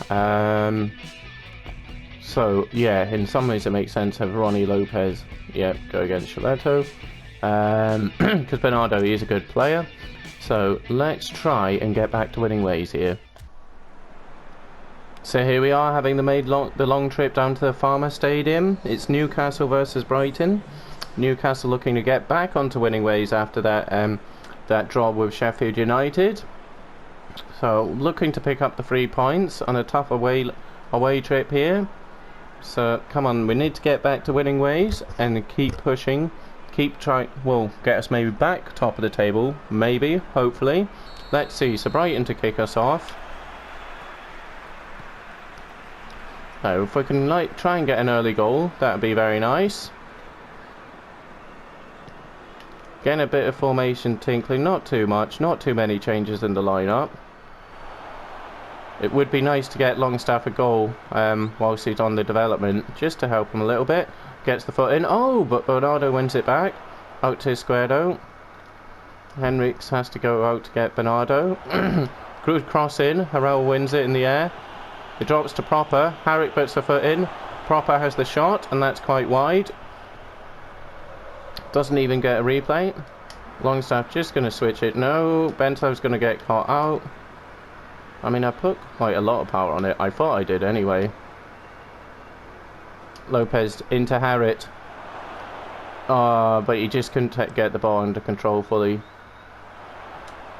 So yeah, in some ways it makes sense to have Ronnie Lopez. Yeah, go against Chiletto. Because Bernardo, he is a good player. So let's try and get back to winning ways here. So here we are, having the long trip down to the Farmer Stadium. It's Newcastle versus Brighton. Newcastle looking to get back onto winning ways after that draw with Sheffield United. So looking to pick up the 3 points on a tough away trip here. So come on, we need to get back to winning ways and keep pushing. Keep trying, well, get us maybe back top of the table, maybe, hopefully. Let's see, so Brighton to kick us off. So if we can try and get an early goal, that would be very nice. Getting a bit of formation tinkling, not too much, not too many changes in the lineup. It would be nice to get Longstaff a goal whilst he's on the development, just to help him a little bit. Gets the foot in, oh, but Bernardo wins it back. Out to Esquerdo. Henriks has to go out to get Bernardo. Good cross in, Harrell wins it in the air. It drops to Proper, Harrick puts the foot in, Proper has the shot, and that's quite wide. Doesn't even get a replay. Longstaff just going to switch it, no, Bentlow's going to get caught out. I mean, I put quite a lot of power on it, I thought I did anyway. Lopez into Harriet. But he just couldn't get the ball under control fully.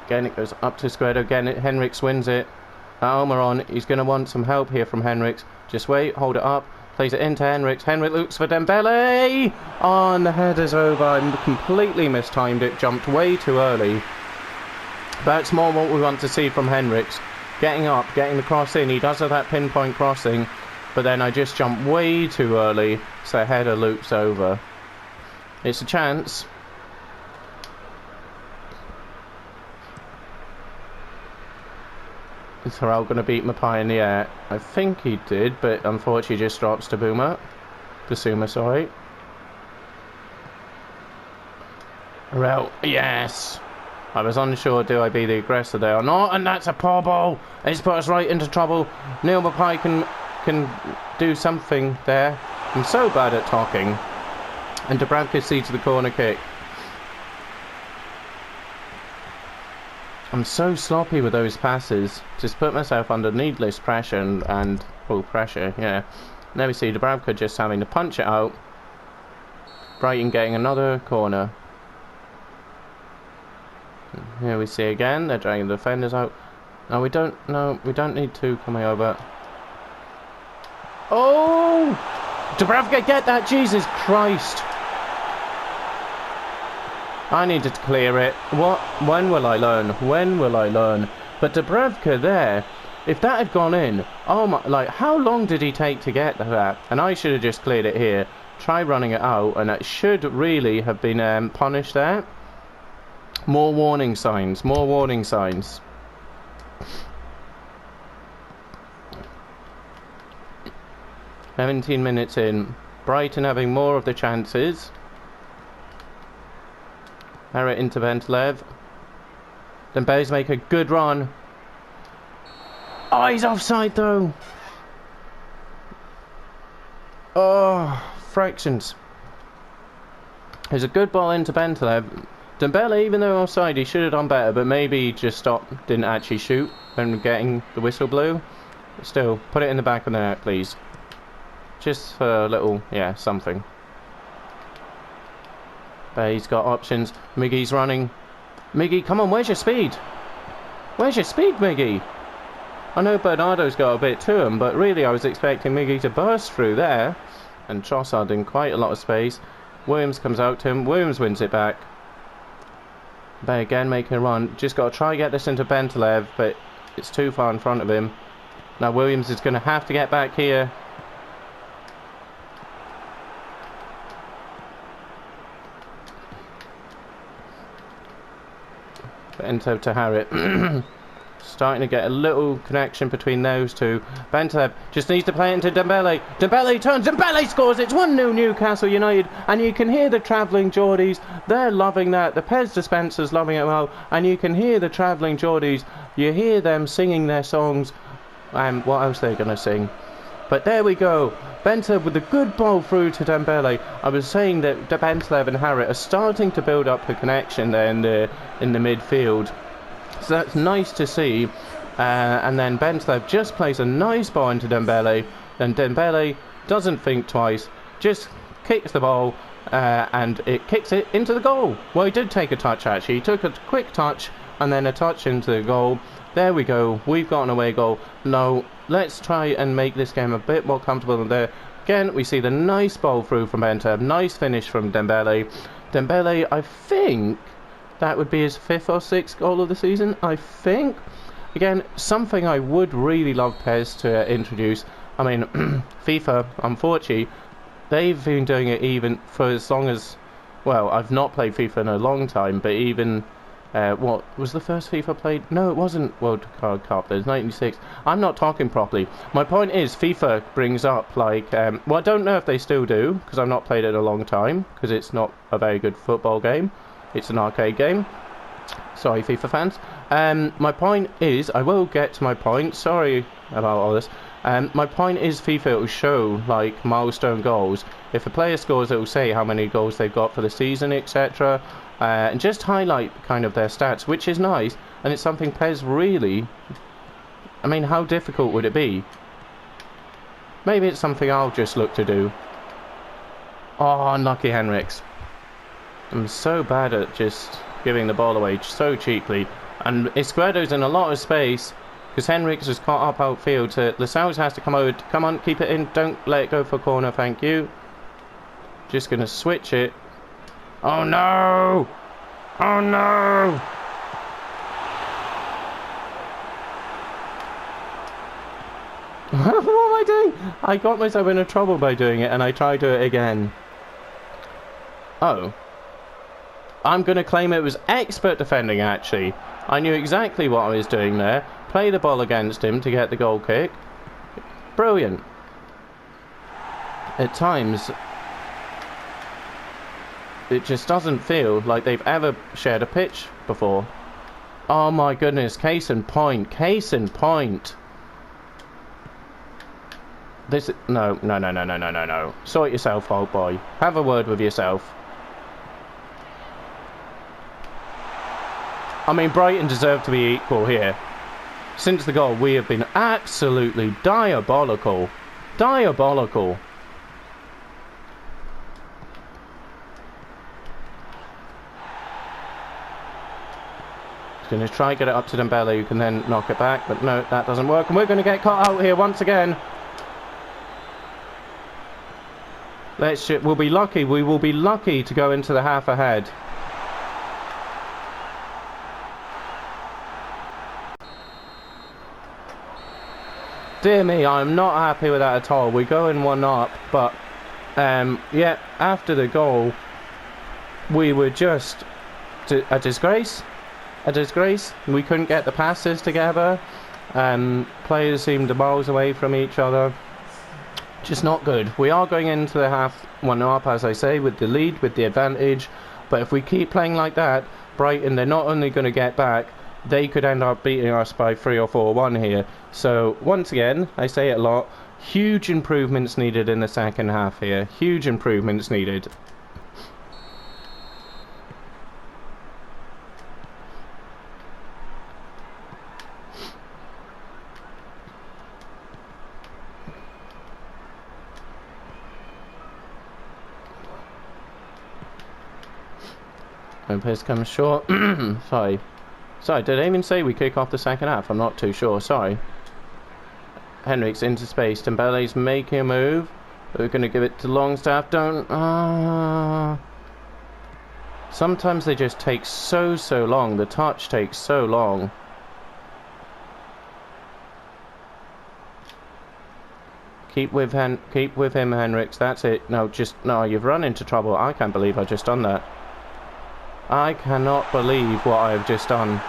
Again, it goes up to Squared. Again, Henriks wins it. Almiron, he's going to want some help here from Henriks. Just wait, hold it up. Plays it into Henriks. Henrik looks for Dembele. Oh, and the header's over. I completely mistimed it. Jumped way too early. That's more what we want to see from Henriks. Getting up, getting the cross in. He does have that pinpoint crossing. But then I just jumped way too early. So the header loops over. It's a chance. Is Harrell going to beat Mapai in the air? I think he did, but unfortunately just drops to Boomer. Basuma, sorry. Harrell, yes! I was unsure, do I be the aggressor there or not? And that's a poor ball. It's put us right into trouble. Neil Mapai can do something there. I'm so bad at talking. And Dubravka sees the corner kick. I'm so sloppy with those passes. Just put myself under needless pressure and full pressure, yeah. There we see Dubravka just having to punch it out. Brighton getting another corner. Here we see again, they're dragging the defenders out. No, we don't need two coming over. Oh! Dubravka, get that, Jesus Christ! I needed to clear it. What? When will I learn? When will I learn? But Dubravka there, if that had gone in, oh my, like, how long did he take to get that? And I should have just cleared it here. Try running it out, and it should really have been punished there. More warning signs, more warning signs. "17 minutes in, Brighton having more of the chances. Harrit into Ventlev. Dembele's make a good run. Oh, he's offside though. Oh, fractions. There's a good ball into Ventlev. Dembele, even though offside, he should have done better, but maybe he just stopped, didn't actually shoot when getting the whistle blew. But still, put it in the back of the net, please. Just for a little, yeah, something. But he's got options. Miggy's running. Miggy, come on, where's your speed? Where's your speed, Miggy? I know Bernardo's got a bit to him, but really I was expecting Miggy to burst through there. And Trossard in quite a lot of space. Williams comes out to him. Williams wins it back. Bay again making a run. Just got to try and get this into Ventlev, but it's too far in front of him. Now Williams is going to have to get back here. Bento to Harrit. Starting to get a little connection between those two. Ventlev just needs to play it into Dembele. Dembele turns. Dembele scores. It's 1-0 Newcastle United. And you can hear the travelling Geordies. They're loving that. The PES dispensers loving it well. And you can hear the travelling Geordies. You hear them singing their songs. What else they're going to sing? But there we go. Ventlev with a good ball through to Dembele. I was saying that Ventlev and Harrit are starting to build up a connection there in the midfield. So that's nice to see. And then Ventlev just plays a nice ball into Dembele. Then Dembele doesn't think twice. Just kicks the ball. And it kicks it into the goal. Well, he did take a touch actually. He took a quick touch and then a touch into the goal. There we go. We've got an away goal. No, let's try and make this game a bit more comfortable than there. Again, we see the nice ball through from Ventlev. Nice finish from Dembele. Dembele, I think that would be his 5th or 6th goal of the season, I think. Again, something I would really love PES to introduce. I mean, FIFA, unfortunately, they've been doing it even for as long as... Well, I've not played FIFA in a long time, but even... what was the first FIFA played? No, it wasn't World Card Cup. There's 96. I'm not talking properly. My point is, FIFA brings up like, well, I don't know if they still do because I've not played it in a long time because it's not a very good football game. It's an arcade game. Sorry, FIFA fans. My point is, I will get to my point. Sorry about all this. My point is, FIFA will show like milestone goals. If a player scores, it will say how many goals they've got for the season, etc. And just highlight kind of their stats, which is nice, and it's something PES really... I mean, how difficult would it be? Maybe it's something I'll just look to do. Oh, unlucky Henriks. I'm so bad at just giving the ball away so cheaply. And Izquierdo's in a lot of space, because Henriks is caught up outfield. So Lascelles has to come over. Come on, keep it in. Don't let it go for a corner, thank you. Just going to switch it. Oh no! Oh no! What am I doing? I got myself into trouble by doing it and I tried to do it again. Oh. I'm going to claim it was expert defending actually. I knew exactly what I was doing there. Play the ball against him to get the goal kick. Brilliant. At times... it just doesn't feel like they've ever shared a pitch before. Oh my goodness, case in point, case in point. This, no. Sort yourself out, boy. Have a word with yourself. I mean, Brighton deserve to be equal here. Since the goal, we have been absolutely diabolical. Diabolical. Going to try and get it up to Dembele, who can then knock it back, but no, that doesn't work, and we're going to get caught out here once again. We'll be lucky. We will be lucky to go into the half ahead. Dear me, I'm not happy with that at all. We go in 1-up, but yeah, after the goal, we were just a disgrace. A disgrace. We couldn't get the passes together. Players seemed miles away from each other. Just not good. We are going into the half 1-up, as I say, with the lead, with the advantage. But if we keep playing like that, Brighton, they're not only going to get back, they could end up beating us by 3 or 4-1 here. So once again, I say it a lot, huge improvements needed in the second half here. Huge improvements needed. Lopez comes short. Sorry, did I even say we kick off the second half? I'm not too sure, sorry. Henrik's into space. Dembele's making a move. We're going to give it to Longstaff. Don't... Sometimes they just take so long. The touch takes so long. Keep with him, Henriks. That's it. No, you've run into trouble. I can't believe I just done that. I cannot believe what I have just done.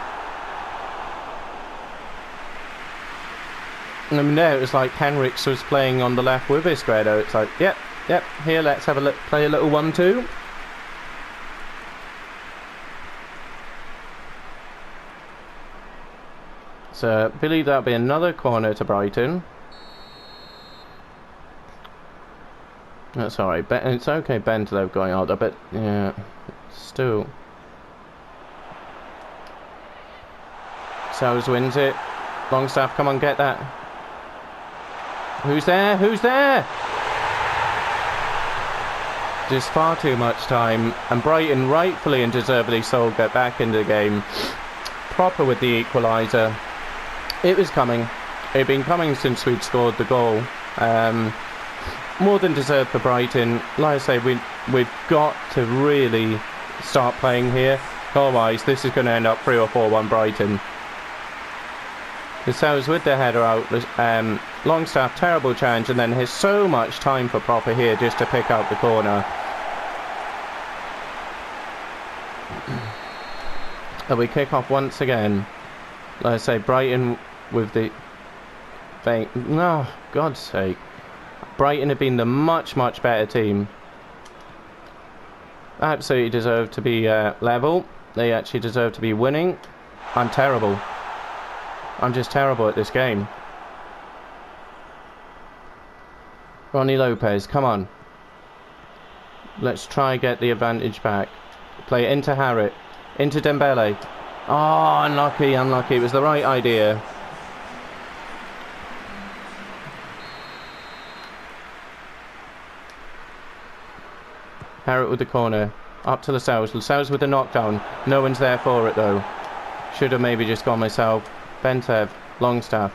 I mean, there it was like Henriks was playing on the left with Isgredo. It's like, yep, here, let's have a look, play a little 1-2. So, I believe that'll be another corner to Brighton. That's alright, it's okay, Bentaleb going out there, but yeah, still. Sowers wins it. Longstaff, come on, get that. Who's there? Who's there? Just far too much time. And Brighton, rightfully and deservedly so, get back into the game. Proper with the equaliser. It was coming. It had been coming since we'd scored the goal. More than deserved for Brighton. Like I say, we've got to really start playing here. Otherwise, this is going to end up 3 or 4-1 Brighton. The Sowers with their header out. Longstaff, terrible challenge, and then here's so much time for Proper here just to pick out the corner. And we kick off once again. Like I say, Brighton with the... No, God's sake. Brighton have been the much better team. Absolutely deserve to be level. They actually deserve to be winning. I'm terrible. I'm just terrible at this game. Ronnie Lopez, come on. Let's try get the advantage back. Play it into Harrit. Into Dembele. Oh, unlucky. It was the right idea. Harrit with the corner. Up to Lascelles. Lascelles with the knockdown. No one's there for it though. Should have maybe just gone myself. Bentev. Longstaff.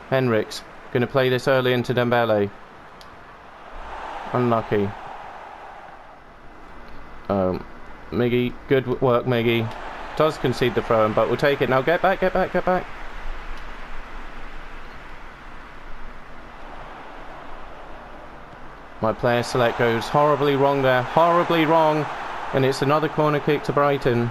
Henriks. Going to play this early into Dembele. Unlucky. Miggy. Good work, Miggy. Does concede the throw-in, but we'll take it. Now get back. My player select goes horribly wrong there. Horribly wrong. And it's another corner kick to Brighton.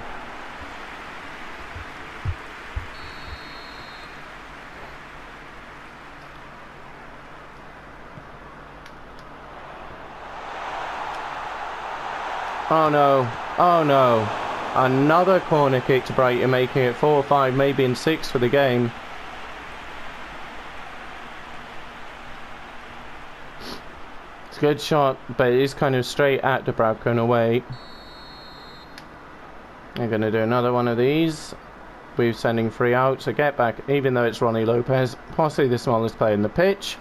Oh no. Oh no. Another corner kick to Brighton, making it 4-5, maybe in 6 for the game. It's a good shot, but it is kind of straight at Dubravka in a way. They're going to do another one of these. We're sending 3 out, so get back, even though it's Ronnie Lopez, possibly the smallest player in the pitch.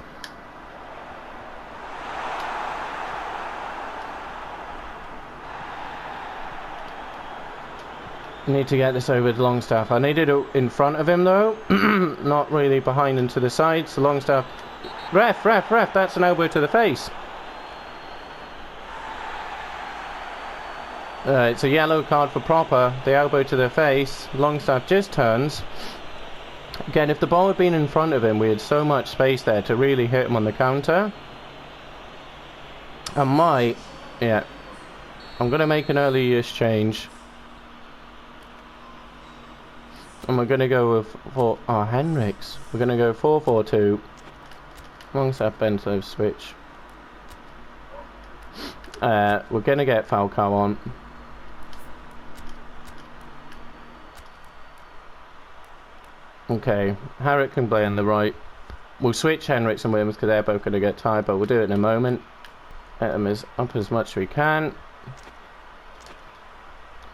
Need to get this over to Longstaff. I needed it in front of him though, not really behind and to the side. So Longstaff, ref, that's an elbow to the face. It's a yellow card for proper. The elbow to the face. Longstaff just turns. Again, if the ball had been in front of him, we had so much space there to really hit him on the counter. I might, yeah. I'm going to make an early-ish change. And we're going to go with Henriks. We're going to go 4-4-2. Longstaff Bento switch. We're going to get Falcao on. Okay, Harrick can play on the right. We'll switch Henriks and Williams because they're both going to get tired, but we'll do it in a moment. Get them up as much as we can.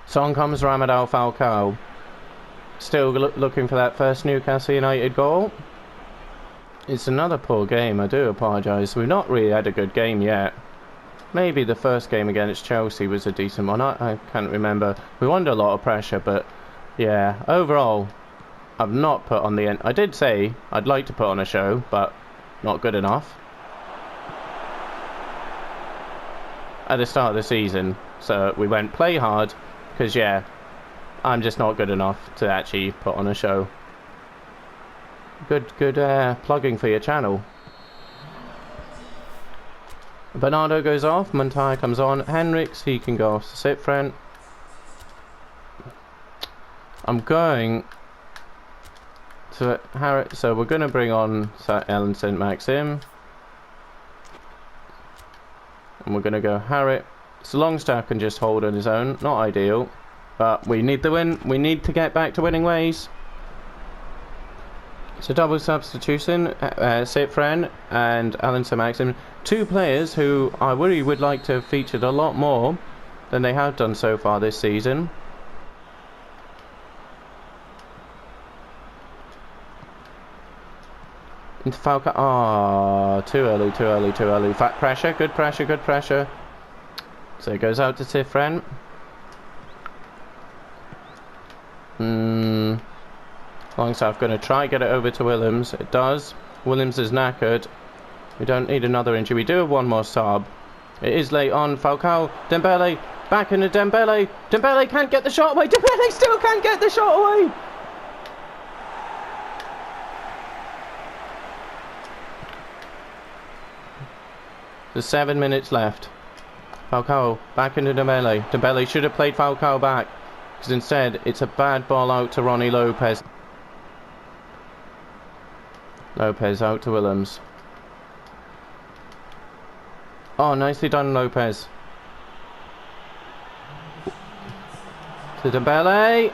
Song comes Ramadal Falcao. Still looking for that first Newcastle United goal. It's another poor game, I do apologise. We've not really had a good game yet. Maybe the first game against Chelsea was a decent one. I can't remember. We won under a lot of pressure, but yeah, overall, I've not put on the end. I did say I'd like to put on a show, but not good enough at the start of the season. So we went play hard, because yeah, I'm just not good enough to actually put on a show. Good plugging for your channel. Bernardo goes off, Montoya comes on, Henriks, he can go off the sit front. I'm going to Harriet, so we're going to bring on Ellen St. Maxim. And we're going to go Harriet. So Longstaff can just hold on his own, not ideal. But we need the win, we need to get back to winning ways. So double substitution, Cifren and Alan St. Maxim. 2 players who I really would like to have featured a lot more than they have done so far this season. Into Falcao. Ah, too early. Fat pressure, good pressure. So it goes out to Cifren. Longstaff going to try get it over to Williams. It does. Williams is knackered. We don't need another injury. We do have one more sub. It is late on. Falcao. Dembele. Back into Dembele. Dembele can't get the shot away. Dembele still can't get the shot away. There's 7 minutes left. Falcao. Back into Dembele. Dembele should have played Falcao back. Because instead, it's a bad ball out to Ronnie Lopez. Lopez out to Williams. Oh, nicely done, Lopez. To Dembele.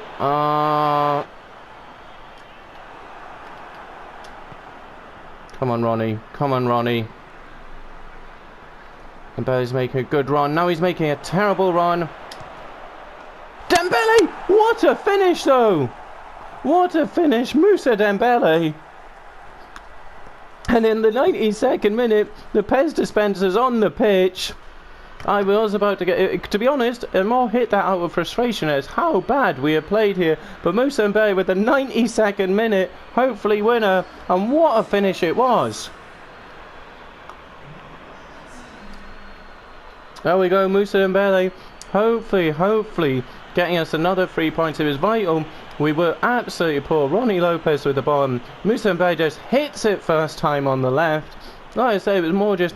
Come on, Ronnie. Dembele's making a good run. Now he's making a terrible run. Dembele! What a finish, though! What a finish, Moussa Dembele! And in the 92nd minute, the PES dispenser's on the pitch. I was about to get... To be honest, I more hit that out of frustration as how bad we have played here. But Moussa Dembele with the 92nd minute, hopefully winner. And what a finish it was. There we go, Moussa Dembele. Hopefully, getting us another 3 points. It was vital. We were absolutely poor. Ronnie Lopez with the ball. Moussa Dembele just hits it first time on the left. Like I say, it was more just,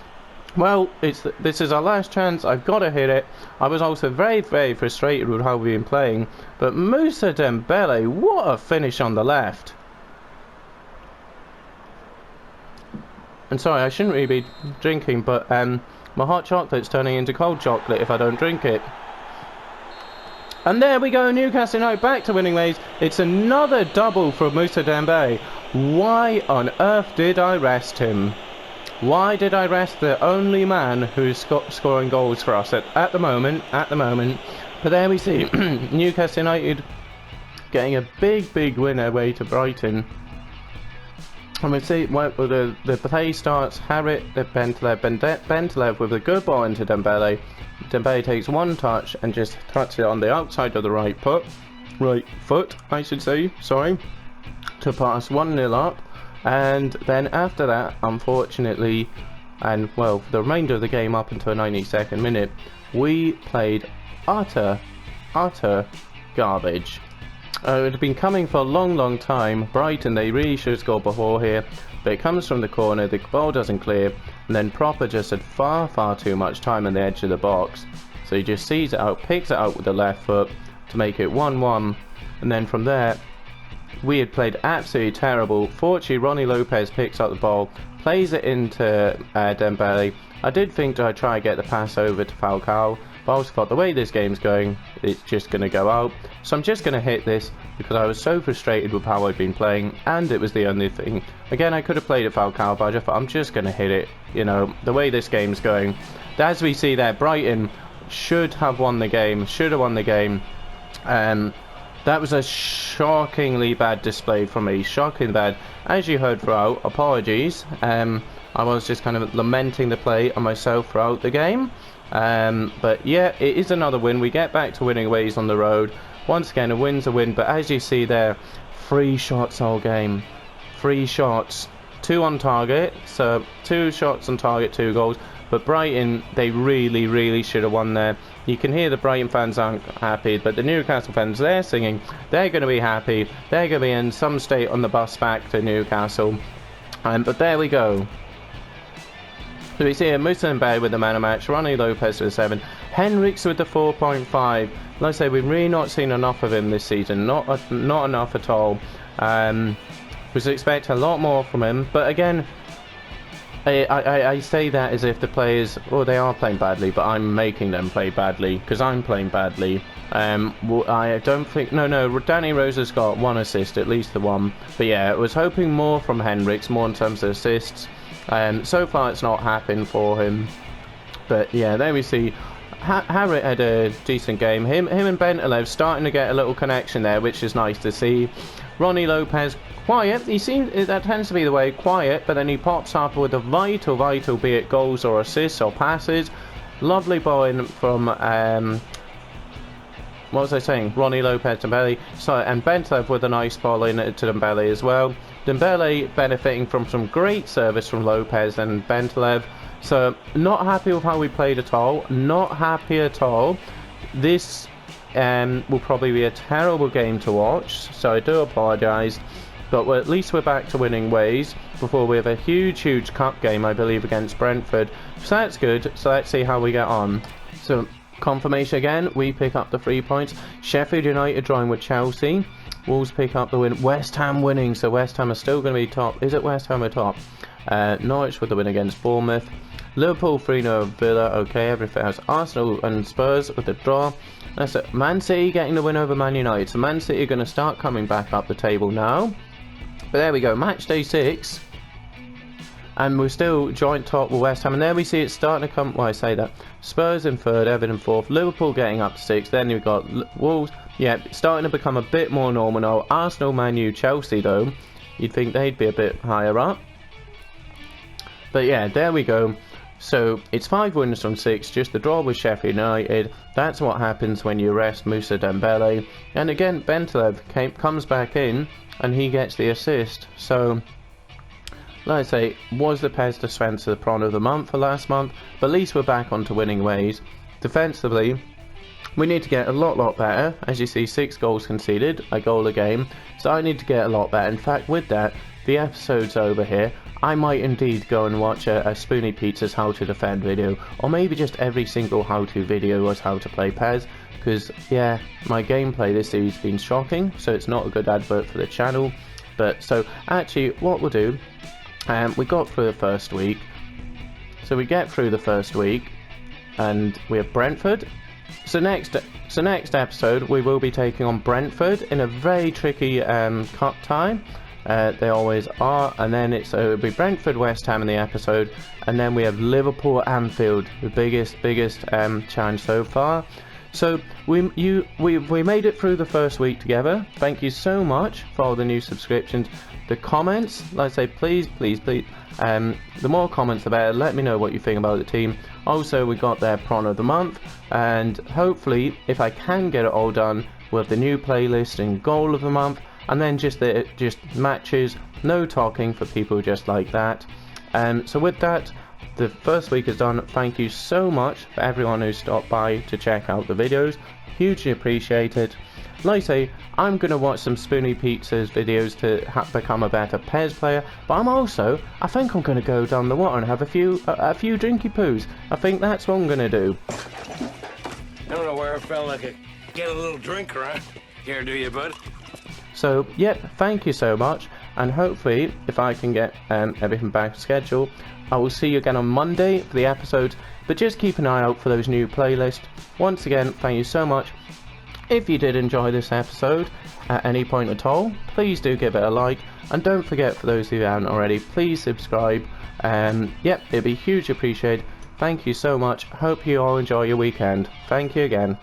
well, this is our last chance. I've got to hit it. I was also very frustrated with how we've been playing. But Moussa Dembele, what a finish on the left. And sorry, I shouldn't really be drinking, but my hot chocolate's turning into cold chocolate if I don't drink it. And there we go, Newcastle United back to winning ways. It's another double for Moussa Dembele. Why on earth did I rest him? Why did I rest the only man who's scoring goals for us at the moment? But there we see Newcastle United getting a big win away to Brighton. And we see the play starts. Harit, Bentelev with a good ball into Dembele. Dembele takes one touch and just touches it on the outside of the right foot, I should say, sorry, to pass 1-0 up. And then after that, unfortunately, and well, for the remainder of the game up until 92nd minute, we played utter garbage. It had been coming for a long time. Brighton, they really should have scored before here, but it comes from the corner, the ball doesn't clear, and then Proper just had far too much time on the edge of the box. So he just sees it out, picks it out with the left foot to make it 1-1, and then from there, we had played absolutely terrible. Fortunately, Ronnie Lopez picks up the ball, plays it into Dembele. I did think I'd try and get the pass over to Falcao, but I also thought the way this game's going, it's just going to go out. So I'm just going to hit this because I was so frustrated with how I'd been playing, and it was the only thing. Again, I could have played it Falcao, but I just thought I'm just going to hit it. You know, the way this game's going. As we see there, Brighton should have won the game. That was a shockingly bad display from me. Shocking bad. As you heard throughout, apologies. I was just kind of lamenting the play on myself throughout the game. But yeah, it is another win. We get back to winning ways on the road. Once again, a win's a win. But as you see there, 3 shots all game. 3 shots. 2 on target. So 2 shots on target, 2 goals. But Brighton, they really should have won there. You can hear the Brighton fans aren't happy, but the Newcastle fans, they're singing. They're going to be happy. They're going to be in some state on the bus back to Newcastle. But there we go. So we see here Moussa Dembele with the man of match, Ronnie Lopez with 7, Henriks with the 4.5. Like I say, we've really not seen enough of him this season. Not enough at all. Was expecting a lot more from him, but again, I say that as if the players, well, they are playing badly, but I'm making them play badly because I'm playing badly. I don't think, no, Danny Rose has got 1 assist, at least the 1. But yeah, I was hoping more from Henriks, more in terms of assists. So far it's not happened for him. But yeah, there we see Harit had a decent game. Him and Bentelev starting to get a little connection there, which is nice to see. Ronnie Lopez, quiet. He seems, that tends to be the way, quiet, but then he pops up with a vital, be it goals or assists or passes. Lovely ball in from, what was I saying? Ronnie Lopez, Dembele. So, and Bentelev with a nice ball in to Dembele as well. Dembele benefiting from some great service from Lopez and Bentelev. So, not happy with how we played at all. Not happy at all. This will probably be a terrible game to watch, so I do apologise. But at least we're back to winning ways before we have a huge cup game, I believe, against Brentford. So that's good. So let's see how we get on. So confirmation again, we pick up the 3 points. Sheffield United drawing with Chelsea. Wolves pick up the win. West Ham winning, so West Ham are still going to be top. Is it West Ham are top? Norwich with the win against Bournemouth. Liverpool 3-0 Villa, okay, everything else. Arsenal and Spurs with the draw. That's it. Man City getting the win over Man United. So Man City are going to start coming back up the table now. But there we go, match day 6. And we're still joint top with West Ham. And there we see it starting to come, well, I say that. Spurs in 3rd, Everton 4th, Liverpool getting up to 6th. Then you've got Wolves, yeah, starting to become a bit more normal now. Arsenal, Man U, Chelsea though, you'd think they'd be a bit higher up. But yeah, there we go. So it's 5 wins from 6, just the draw with Sheffield United. That's what happens when you rest Moussa Dembele. And again, Bentelev comes back in and he gets the assist. So, like I say, was the PES Dispenser the prawn of the month for last month, but at least we're back onto winning ways. Defensively, we need to get a lot better. As you see, 6 goals conceded, a goal a game. So I need to get a lot better. In fact, with that, the episode's over here. I might indeed go and watch a Spoonie Pizza's how to defend video, or maybe just every single how to video was how to play PES, because yeah, my gameplay this series has been shocking, so it's not a good advert for the channel. But so actually what we'll do, we got through the first week, so we get through the first week and we have Brentford, So next episode we will be taking on Brentford in a very tricky cup tie. They always are, and then it'll be Brentford West Ham in the episode, and then we have Liverpool Anfield, the biggest challenge so far. So we made it through the first week together. Thank you so much for all the new subscriptions. The comments, like I say, please, the more comments the better. Let me know what you think about the team. Also, we got their prawn of the month, and hopefully, if I can get it all done, we'll have the new playlist and goal of the month, and then just matches, no talking for people just like that. So with that, the first week is done. Thank you so much for everyone who stopped by to check out the videos. Hugely appreciate it. Like I say, I'm going to watch some Spoony Pizza's videos to become a better PES player, but I think I'm going to go down the water and have a few drinky poos. I think that's what I'm going to do. I don't know where I felt like I get a little drink around here, do you, bud? So, yep, thank you so much, and hopefully, if I can get everything back to schedule, I will see you again on Monday for the episodes, but just keep an eye out for those new playlists. Once again, thank you so much. If you did enjoy this episode at any point at all, please do give it a like, and don't forget, for those who haven't already, please subscribe. Yep, it'd be hugely appreciated. Thank you so much. Hope you all enjoy your weekend. Thank you again.